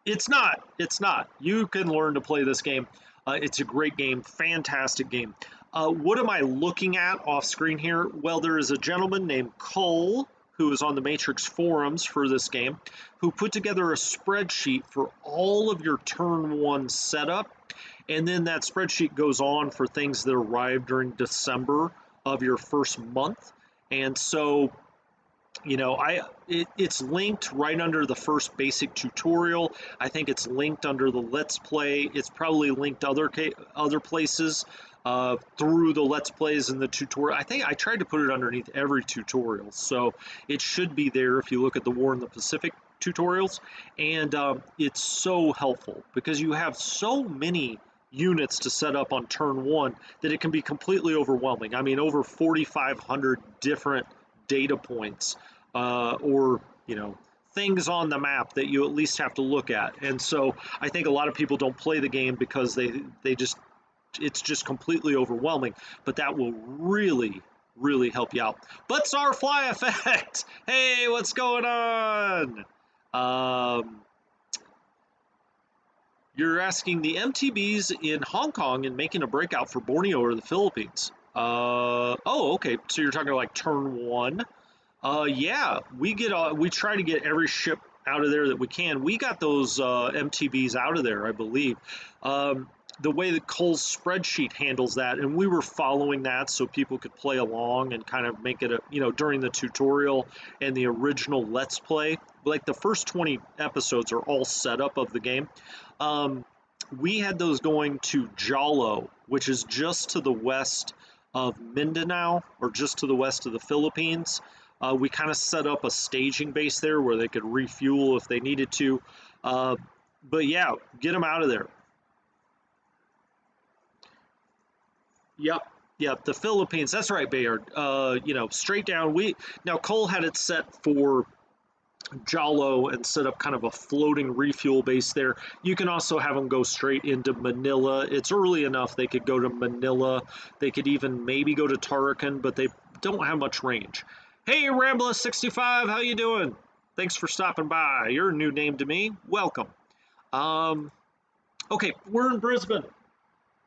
It's not. You can learn to play this game. It's a great game, fantastic game. What am I looking at off screen here? Well, there is a gentleman named Cole, who is on the Matrix forums for this game, who put together a spreadsheet for all of your turn 1 setup, and then that spreadsheet goes on for things that arrive during December of your first month. And so, you know, it's linked right under the first basic tutorial. I think it's linked under the Let's Play. It's probably linked other places through the Let's Plays and the tutorial. I think I tried to put it underneath every tutorial, so it should be there if you look at the War in the Pacific tutorials. And it's so helpful because you have so many units to set up on turn 1 that it can be completely overwhelming. I mean, over 4,500 different data points or, you know, things on the map that you at least have to look at. And so I think a lot of people don't play the game because it's just completely overwhelming, but that will really help you out. But Tsar Fly Effect, hey, what's going on? You're asking the MTBs in Hong Kong and making a breakout for Borneo or the Philippines. Oh, okay, so you're talking like turn 1. Yeah, we try to get every ship out of there that we can. We got those MTBs out of there, I believe. The way that Cole's spreadsheet handles that, and we were following that so people could play along and kind of make it a, during the tutorial and the original Let's Play, like the first 20 episodes are all setup of the game. We had those going to Jalo, which is just to the west of Mindanao, or just to the west of the Philippines. We kind of set up a staging base there where they could refuel if they needed to. But yeah, get them out of there. Yep, the Philippines. That's right, Bayard. Straight down. Now Cole had it set for Jalo and set up kind of a floating refuel base there. You can also have them go straight into Manila. It's early enough they could go to Manila. They could even maybe go to Tarakan, but they don't have much range. Hey, Rambler65, how you doing? Thanks for stopping by. You're a new name to me. Welcome. Okay, we're in Brisbane,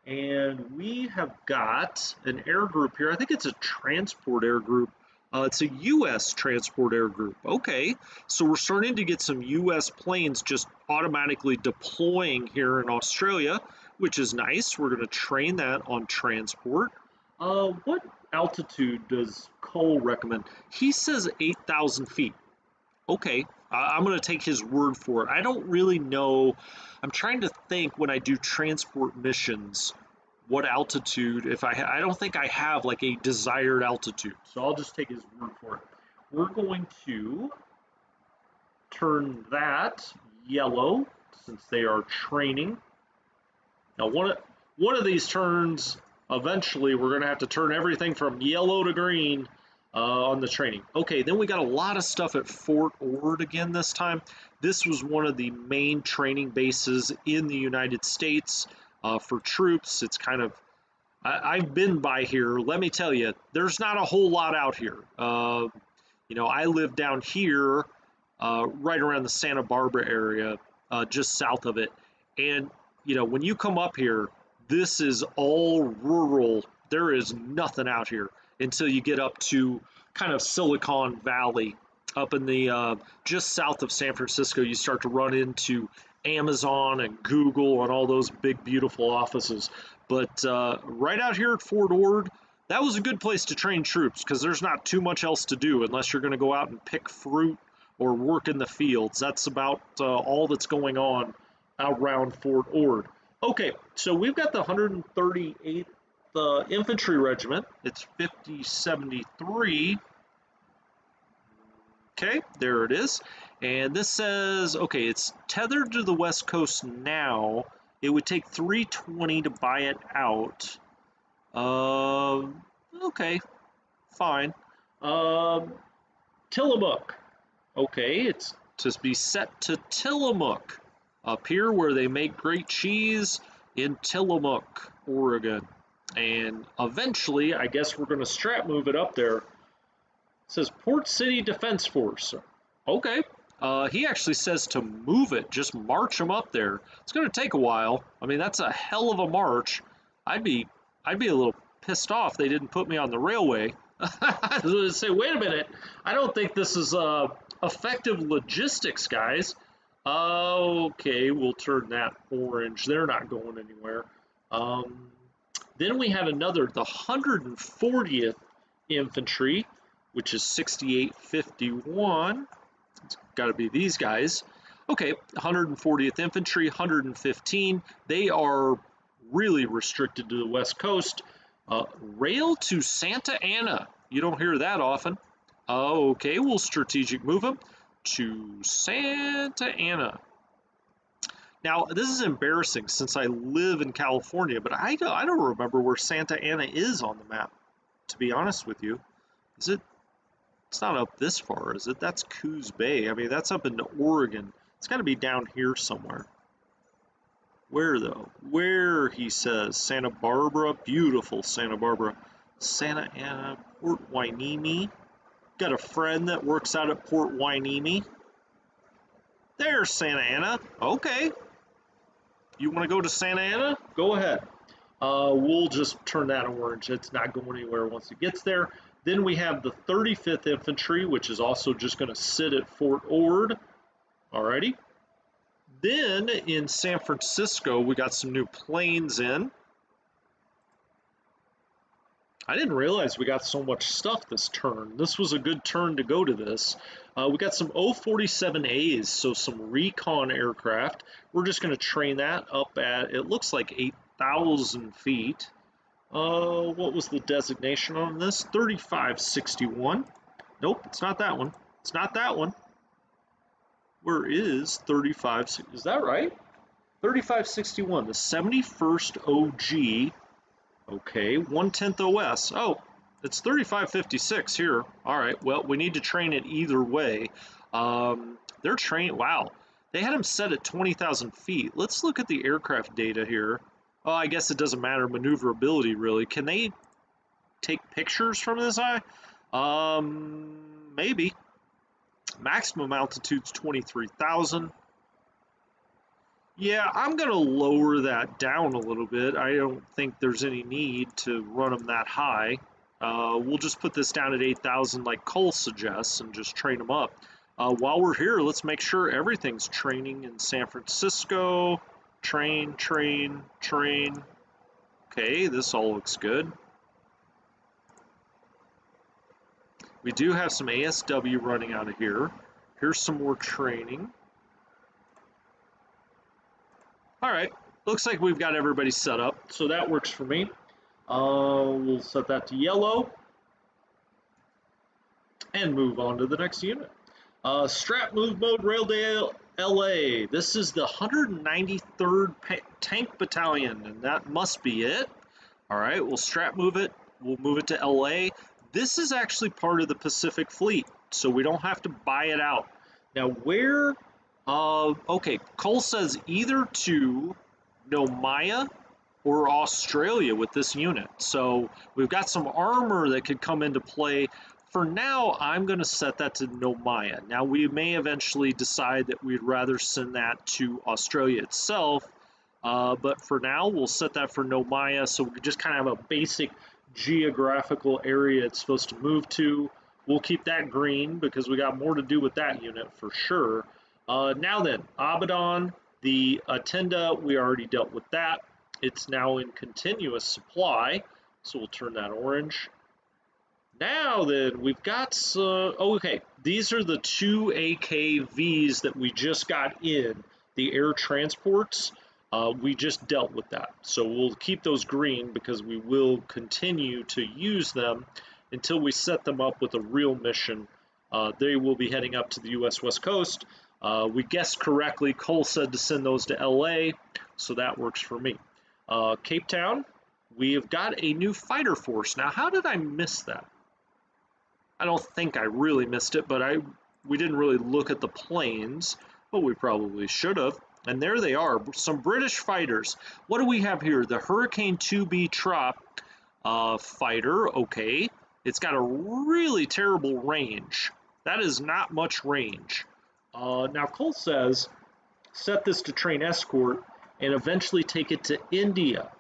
and we have got an air group here. I think it's a transport air group. It's a U.S. transport air group. Okay, so we're starting to get some U.S. planes just automatically deploying here in Australia, which is nice. We're going to train that on transport. What altitude does Cole recommend? He says 8,000 feet. Okay, I'm going to take his word for it. I don't really know. I'm trying to think when I do transport missions what altitude, if I don't think I have like a desired altitude, so I'll just take his word for it. We're going to turn that yellow since they are training. Now one of these turns, eventually we're going to have to turn everything from yellow to green on the training. Okay, then we got a lot of stuff at Fort Ord again this time. This was one of the main training bases in the United States. For troops. It's kind of, I've been by here. Let me tell you, there's not a whole lot out here. I live down here, right around the Santa Barbara area, just south of it. And, when you come up here, this is all rural. There is nothing out here until you get up to kind of Silicon Valley. Up in the, just south of San Francisco, you start to run into Amazon and Google and all those big, beautiful offices. But right out here at Fort Ord, that was a good place to train troops because there's not too much else to do unless you're going to go out and pick fruit or work in the fields. That's about all that's going on around Fort Ord. Okay, so we've got the 138th Infantry Regiment. It's 5073. Okay, there it is. And this says, okay, it's tethered to the West Coast now. It would take 320 to buy it out. Okay, fine. Tillamook. Okay, it's to be set to Tillamook. Up here where they make great cheese in Tillamook, Oregon. And eventually, I guess we're going to strap move it up there. It says Port City Defense Force. Okay. He actually says to move it, just march them up there. It's going to take a while. I mean, that's a hell of a march. I'd be a little pissed off they didn't put me on the railway. I was going to say, wait a minute. I don't think this is effective logistics, guys. Okay, we'll turn that orange. They're not going anywhere. Then we had another, the 140th Infantry, which is 6851. It's got to be these guys. Okay, 140th Infantry, 115. They are really restricted to the West Coast. Rail to Santa Ana. You don't hear that often. Okay, we'll strategic move them to Santa Ana. Now, this is embarrassing since I live in California, but I don't remember where Santa Ana is on the map, to be honest with you. Is it? It's not up this far, is it? That's Coos Bay. I mean, that's up in Oregon. It's got to be down here somewhere. Where, though? Where, he says. Santa Barbara. Beautiful Santa Barbara. Santa Ana, Port Hueneme. Got a friend that works out at Port Hueneme. There's Santa Ana. Okay. You want to go to Santa Ana? Go ahead. We'll just turn that orange. It's not going anywhere once it gets there. Then we have the 35th Infantry, which is also just going to sit at Fort Ord. Alrighty. Then in San Francisco, we got some new planes in. I didn't realize we got so much stuff this turn. This was a good turn to go to this. We got some O-47As, so some recon aircraft. We're just going to train that up at, it looks like 8,000 feet. What was the designation on this? 3561. Nope, it's not that one. It's not that one. Where is 35? Is that right? 3561, the 71st OG. Okay, 1/10 OS. Oh, it's 3556 here. All right, well, we need to train it either way. They're trained, wow. They had them set at 20,000 feet. Let's look at the aircraft data here. Oh, I guess it doesn't matter maneuverability, really. Can they take pictures from this eye? Maybe. Maximum altitude's 23,000. Yeah, I'm going to lower that down a little bit. I don't think there's any need to run them that high. We'll just put this down at 8,000 like Cole suggests and just train them up. While we're here, let's make sure everything's training in San Francisco. Train, train, train. Okay, this all looks good. We do have some ASW running out of here. Here's some more training. All right, looks like we've got everybody set up, so that works for me. We'll set that to yellow and move on to the next unit. Strat move mode, Raildale LA. This is the 193rd Tank Battalion, and that must be it. All right, we'll strat move it. We'll move it to LA. This is actually part of the Pacific Fleet, so we don't have to buy it out. Now, where... okay, Cole says either to Nomaya or Australia with this unit. So we've got some armor that could come into play. For now, I'm going to set that to Nomaya. Now, we may eventually decide that we'd rather send that to Australia itself, but for now, we'll set that for Nomaya, so we just kind of have a basic geographical area it's supposed to move to. We'll keep that green because we got more to do with that unit for sure. Now then, Abaddon, the Attenda, we already dealt with that. It's now in continuous supply, so we'll turn that orange. Now then, we've got some, okay, these are the 2 AKVs that we just got in, the air transports. We just dealt with that, so we'll keep those green because we will continue to use them until we set them up with a real mission. They will be heading up to the US West Coast. We guessed correctly. Cole said to send those to LA, so that works for me. Cape Town, we have got a new fighter force. Now, how did I miss that? I don't think I really missed it, but we didn't really look at the planes, but we probably should have. And there they are, some British fighters. What do we have here? The Hurricane 2B Trop fighter, okay. It's got a really terrible range. That is not much range. Now, Cole says, set this to train escort and eventually take it to India.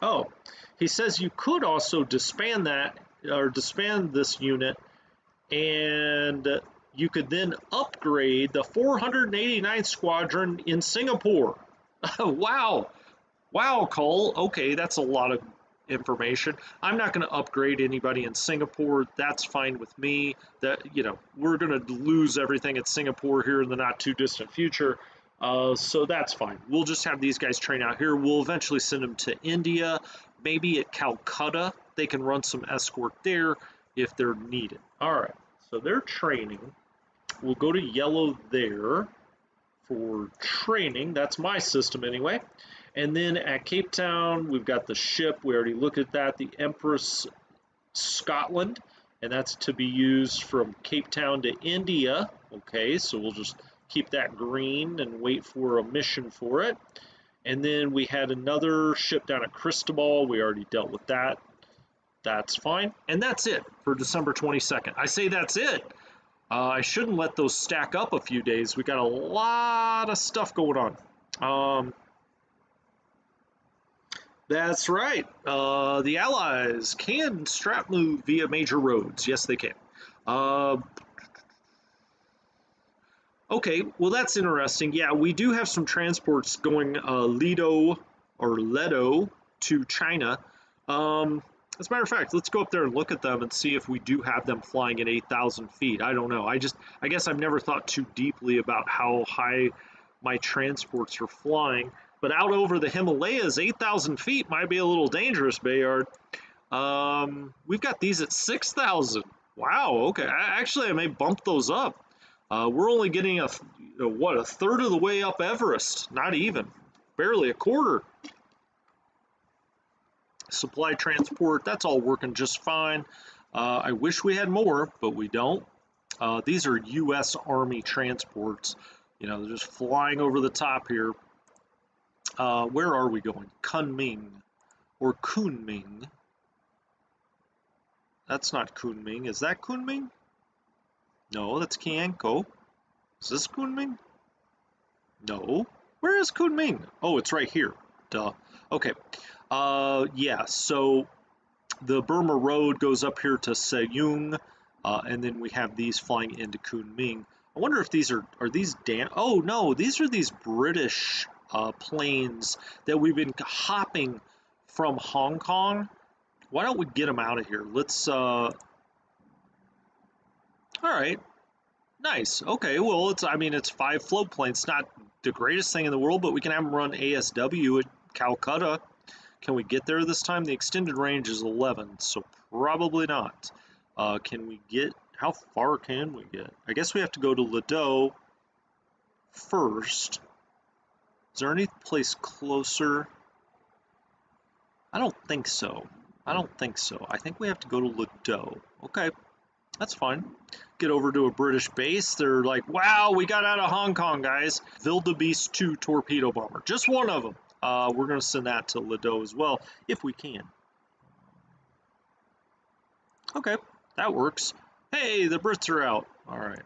Oh, he says you could also disband that, or disband this unit, and you could then upgrade the 489th Squadron in Singapore. Wow. Wow, Cole. Okay, that's a lot of information. I'm not going to upgrade anybody in Singapore. That's fine with me. That, you know, we're going to lose everything at Singapore here in the not too distant future. So that's fine. We'll just have these guys train out here. We'll eventually send them to India, maybe at Calcutta. They can run some escort there if they're needed. All right, so they're training. We'll go to yellow there for training. That's my system anyway. And then at Cape Town, we've got the ship. We already looked at that, the Empress Scotland, and that's to be used from Cape Town to India. Okay, so we'll just keep that green and wait for a mission for it. And then we had another ship down at Cristobal. We already dealt with that. That's fine. And that's it for December 22nd. I say that's it. I shouldn't let those stack up a few days. We got a lot of stuff going on. That's right. The Allies can strap move via major roads. Yes, they can. Okay, well that's interesting. Yeah, we do have some transports going Ledo to China. As a matter of fact, let's go up there and look at them and see if we do have them flying at 8,000 feet. I don't know. I guess I've never thought too deeply about how high my transports are flying. But out over the Himalayas, 8,000 feet might be a little dangerous, Bayard. We've got these at 6,000. Wow. Okay. Actually, I may bump those up. We're only getting a third of the way up Everest. Not even, barely a quarter. Supply transport, that's all working just fine. I wish we had more, but we don't. These are U.S. Army transports. You know, they're just flying over the top here. Where are we going? Kunming or Kunming? That's not Kunming. Is that Kunming? No, that's Kianko. Is this Kunming? No. Where is Kunming? Oh, it's right here. Duh. Okay. Yeah, so the Burma Road goes up here to Sejong, and then we have these flying into Kunming. I wonder if these are these oh no, these are these British planes that we've been hopping from Hong Kong. Why don't we get them out of here? Let's, all right, nice. Okay, well, I mean, it's 5 float planes, not the greatest thing in the world, but we can have them run ASW at Calcutta. Can we get there this time? The extended range is 11, so probably not. Can we get, how far can we get? I guess we have to go to Ledo first. Is there any place closer? I don't think so. I don't think so. I think we have to go to Ledo. Okay, that's fine. Get over to a British base. They're like, wow, we got out of Hong Kong, guys. Wildebeest 2 torpedo bomber. Just one of them. We're going to send that to Ledo as well, if we can. Okay, that works. Hey, the Brits are out. All right.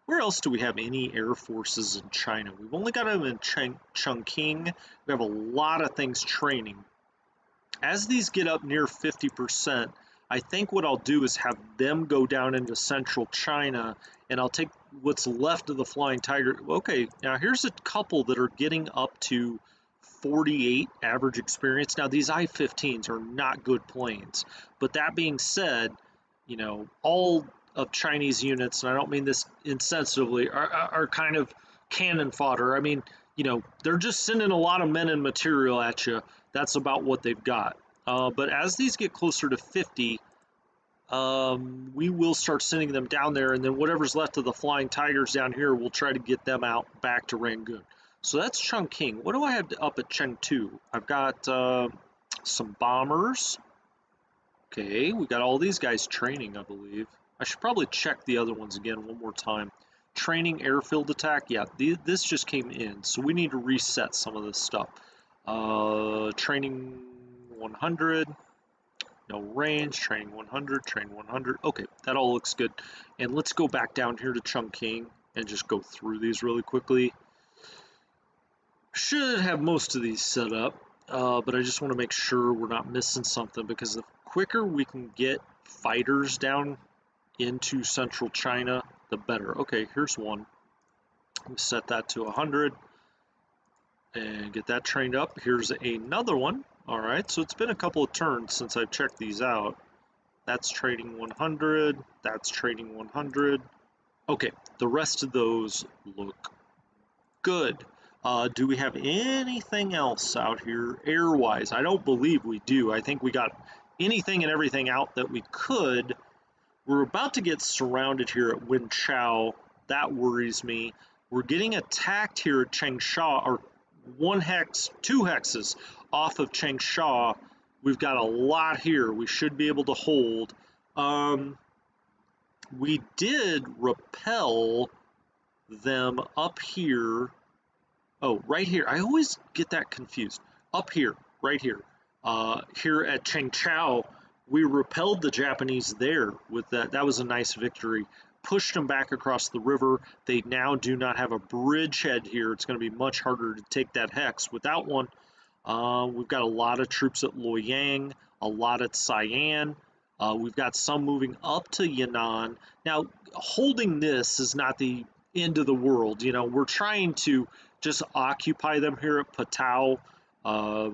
Where else do we have any air forces in China? We've only got them in Chongqing. We have a lot of things training. As these get up near 50%, I think what I'll do is have them go down into central China, and I'll take what's left of the Flying Tiger. Okay, now here's a couple that are getting up to 48 average experience. Now, these I-15s are not good planes, but that being said, you know, all of Chinese units, and I don't mean this insensitively, are kind of cannon fodder. I mean, you know, they're just sending a lot of men and material at you. That's about what they've got. But as these get closer to 50, we will start sending them down there, and then whatever's left of the Flying Tigers down here, we'll try to get them out back to Rangoon. So that's Chongqing. What do I have up at Chengdu? I've got some bombers. Okay, we got all these guys training, I believe. I should probably check the other ones again one more time. Training airfield attack. Yeah, this just came in, so we need to reset some of this stuff. Training 100. No range, training 100, train 100. Okay, that all looks good. And let's go back down here to Chongqing and just go through these really quickly. Should have most of these set up, but I just want to make sure we're not missing something, because the quicker we can get fighters down into central China, the better. Okay, here's one. Let me set that to 100 and get that trained up. Here's another one. All right, so it's been a couple of turns since I've checked these out. That's trading 100, that's trading 100. Okay, the rest of those look good. Do we have anything else out here air-wise? I don't believe we do. I think we got anything and everything out that we could. We're about to get surrounded here at Wenchao. That worries me. We're getting attacked here at Changsha, or 1 hex, 2 hexes off of Changsha. We've got a lot here we should be able to hold. We did repel them up here. Oh, right here. I always get that confused. Up here, right here. Here at Chengchao, we repelled the Japanese there with that. That was a nice victory. Pushed them back across the river. They now do not have a bridgehead here. It's going to be much harder to take that hex without one. We've got a lot of troops at Luoyang, a lot at Cyan. We've got some moving up to Yan'an. Now, holding this is not the end of the world. You know, we're trying to just occupy them here at Patao.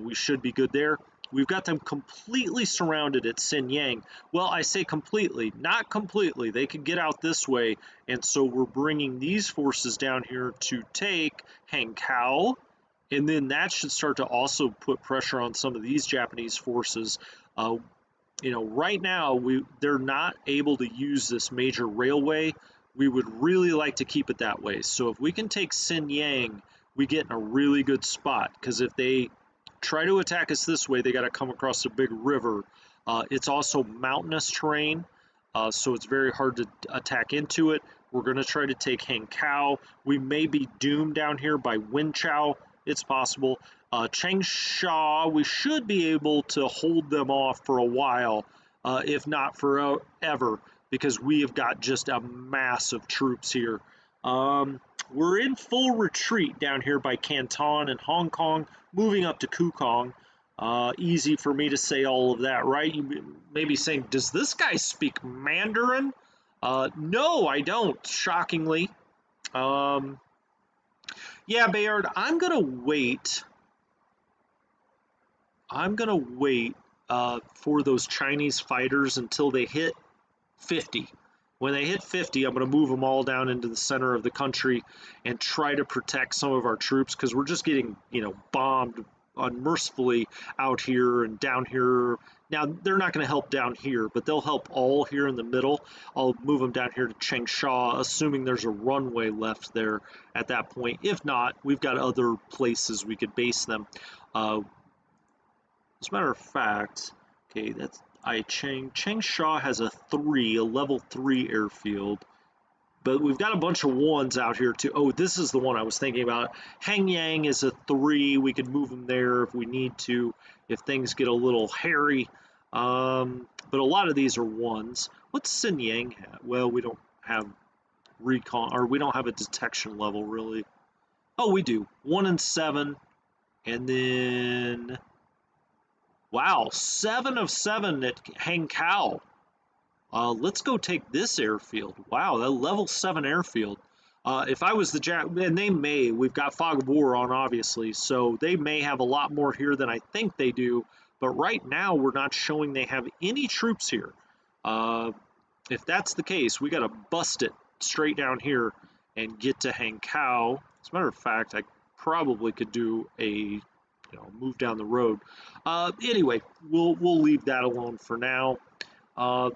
We should be good there. We've got them completely surrounded at Xinyang. Well, I say completely, not completely. They could get out this way, and so we're bringing these forces down here to take Hankow, and then that should start to also put pressure on some of these Japanese forces. You know, right now they're not able to use this major railway. We would really like to keep it that way. So if we can take Xinyang, we get in a really good spot, because if they try to attack us this way, they got to come across a big river. It's also mountainous terrain, so it's very hard to attack into it. We're going to try to take Hankow. We may be doomed down here by Wenchao. It's possible. Changsha, we should be able to hold them off for a while, if not forever, because we have got just a mass of troops here. We're in full retreat down here by Canton and Hong Kong, moving up to Kukong. Easy for me to say all of that, right? You may be saying, does this guy speak Mandarin? No, I don't, shockingly. Yeah, Bayard, I'm going to wait. For those Chinese fighters until they hit 50. When they hit 50, I'm going to move them all down into the center of the country and try to protect some of our troops, because we're just getting, you know, bombed unmercifully out here and down here. Now, they're not going to help down here, but they'll help all here in the middle. I'll move them down here to Changsha, assuming there's a runway left there at that point. If not, we've got other places we could base them. As a matter of fact, okay, that's Changsha has a level 3 airfield, but we've got a bunch of 1s out here too. Oh, this is the one I was thinking about. Hanyang is a 3. We could move them there if we need to, if things get a little hairy. But a lot of these are 1s. What's Xinyang have? Well, we don't have recon, or we don't have a detection level really. Oh, we do. 1 and 7, and then wow, 7 of 7 at Hankow. Let's go take this airfield. Wow, that level 7 airfield. If I was the and they may, we've got Fog of War on, obviously, so they may have a lot more here than I think they do, but right now we're not showing they have any troops here. If that's the case, we got to bust it straight down here and get to Hankow. As a matter of fact, I probably could do a move down the road. Anyway, we'll leave that alone for now.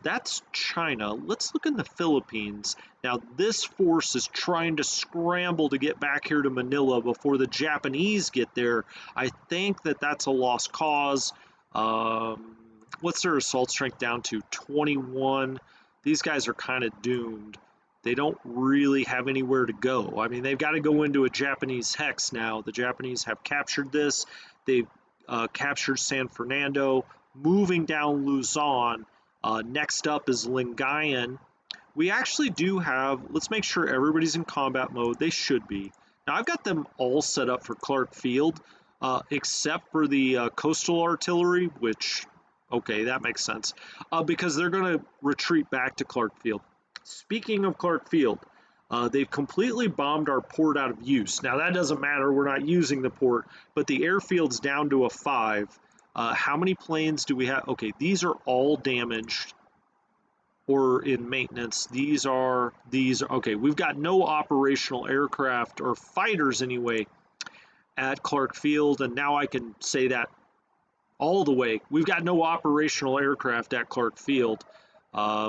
That's China. Let's look in the Philippines. Now, this force is trying to scramble to get back here to Manila before the Japanese get there. I think that's a lost cause. What's their assault strength down to? 21. These guys are kind of doomed. They don't really have anywhere to go. I mean, they've got to go into a Japanese hex now. The Japanese have captured this. They've captured San Fernando, moving down Luzon. Next up is Lingayen. We actually do have, let's make sure everybody's in combat mode. They should be. Now, I've got them all set up for Clark Field, except for the coastal artillery, which, okay, that makes sense, because they're going to retreat back to Clark Field. Speaking of Clark Field, they've completely bombed our port out of use. Now, that doesn't matter. We're not using the port, but the airfield's down to a 5. How many planes do we have? Okay, these are all damaged or in maintenance. These are, okay, we've got no operational aircraft or fighters anyway at Clark Field, and now I can say that all the way. We've got no operational aircraft at Clark Field.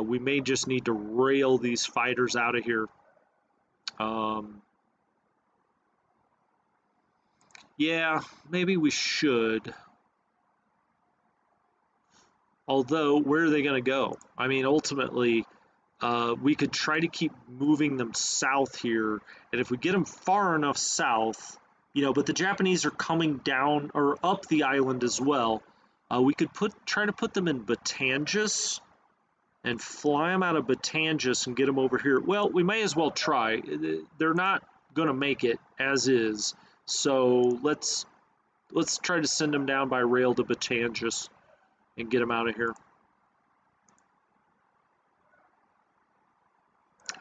We may just need to rail these fighters out of here. Yeah, maybe we should. Although, where are they going to go? I mean, ultimately, we could try to keep moving them south here. And if we get them far enough south, but the Japanese are coming down or up the island as well. We could try to put them in Batangas and fly them out of Batangas and get them over here. Well, we may as well try. They're not going to make it as is. So let's try to send them down by rail to Batangas and get them out of here.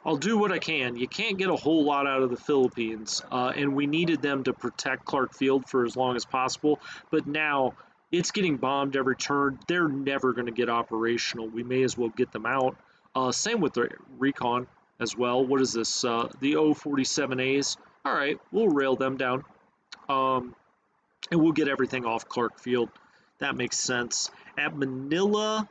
I'll do what I can. You can't get a whole lot out of the Philippines, and we needed them to protect Clark Field for as long as possible. But now it's getting bombed every turn. They're never going to get operational. We may as well get them out. Same with the recon as well. What is this? The O-47As. All right, we'll rail them down. And we'll get everything off Clark Field. That makes sense. At Manila,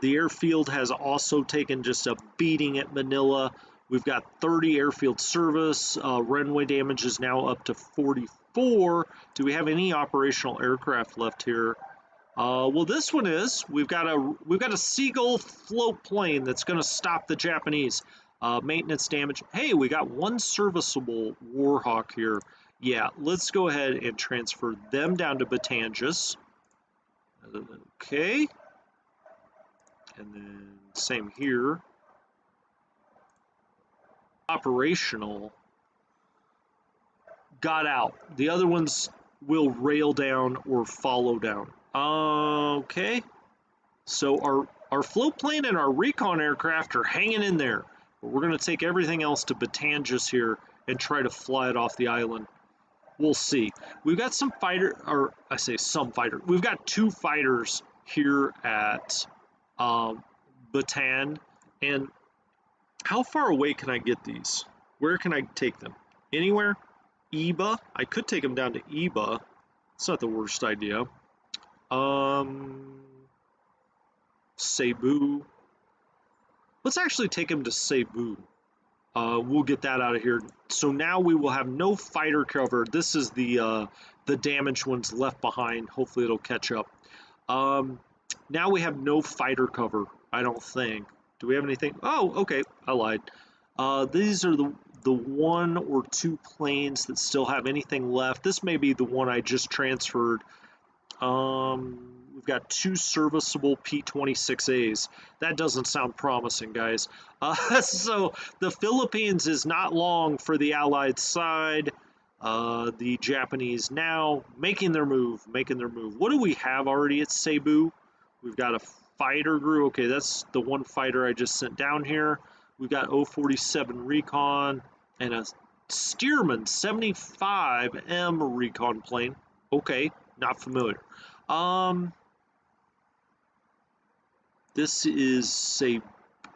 the airfield has also taken just a beating at Manila. We've got 30 airfield service. Runway damage is now up to 44. Do we have any operational aircraft left here? Well, this one is. We've got a Seagull float plane that's going to stop the Japanese. Maintenance damage. Hey, we got one serviceable Warhawk here. Yeah, let's go ahead and transfer them down to Batangas. Okay. And then same here. Operational. Got out. The other ones will rail down or follow down. Okay. So our float plane and our recon aircraft are hanging in there. But we're going to take everything else to Batangas here and try to fly it off the island. We'll see. We've got some fighter, or I say some fighter. We've got 2 fighters here at Bataan. And how far away can I get these? Where can I take them? Anywhere? Iba? I could take them down to Iba. It's not the worst idea. Cebu. Let's actually take him to Cebu. We'll get that out of here. So now we will have no fighter cover. This is the damaged ones left behind. Hopefully it'll catch up. Now we have no fighter cover, I don't think. Do we have anything? Oh, okay, I lied. These are the 1 or 2 planes that still have anything left. This may be the one I just transferred. We've got 2 serviceable P-26As. That doesn't sound promising, guys. So the Philippines is not long for the Allied side. The Japanese now making their move. What do we have already at Cebu? We've got a fighter group. Okay, that's the one fighter I just sent down here. We've got O-47 recon and a Stearman 75M recon plane. Okay, not familiar. This is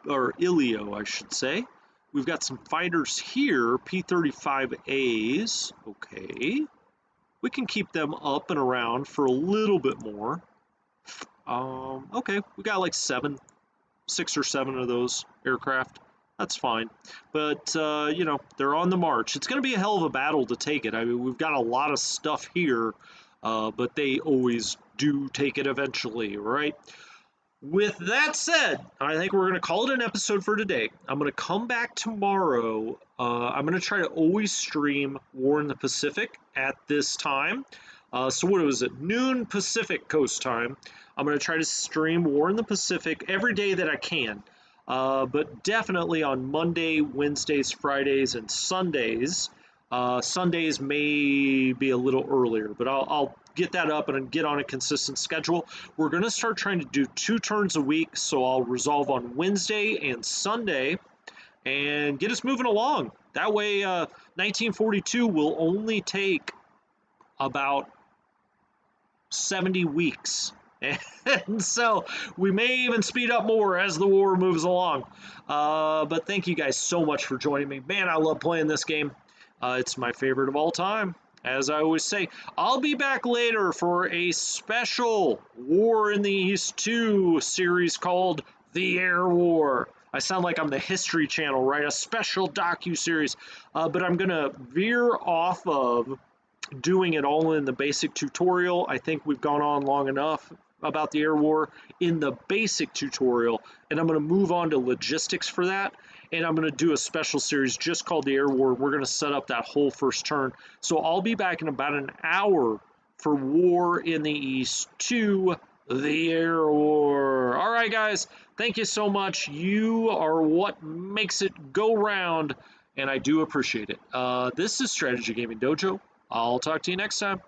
Ilio, I should say. We've got some fighters here, P-35As. Okay. We can keep them up and around for a little bit more. Okay, we got like 6 or 7 of those aircraft. That's fine. But, you know, they're on the march. It's going to be a hell of a battle to take it. I mean, we've got a lot of stuff here, but they always do take it eventually, right? With that said, I think we're going to call it an episode for today. I'm going to come back tomorrow. I'm going to try to always stream War in the Pacific at this time. So what was it? Noon Pacific Coast time. I'm going to try to stream War in the Pacific every day that I can. But definitely on Monday, Wednesdays, Fridays, and Sundays. Sundays may be a little earlier, but I'll get that up and get on a consistent schedule. We're going to start trying to do 2 turns a week, so I'll resolve on Wednesday and Sunday and get us moving along. That way, 1942 will only take about 70 weeks. And so we may even speed up more as the war moves along. But thank you guys so much for joining me. Man, I love playing this game. It's my favorite of all time. As I always say, I'll be back later for a special War in the East 2 series called The Air War. I sound like I'm the History Channel, right? A special docu-series. But I'm going to veer off of doing it all in the basic tutorial. I think we've gone on long enough about the Air War in the basic tutorial, and I'm going to move on to logistics for that, and I'm going to do a special series just called the Air War. We're going to set up that whole first turn. So I'll be back in about an hour for War in the East 2, the Air War. All right, guys, thank you so much. You are what makes it go round, and I do appreciate it. This is Strategy Gaming Dojo. I'll talk to you next time.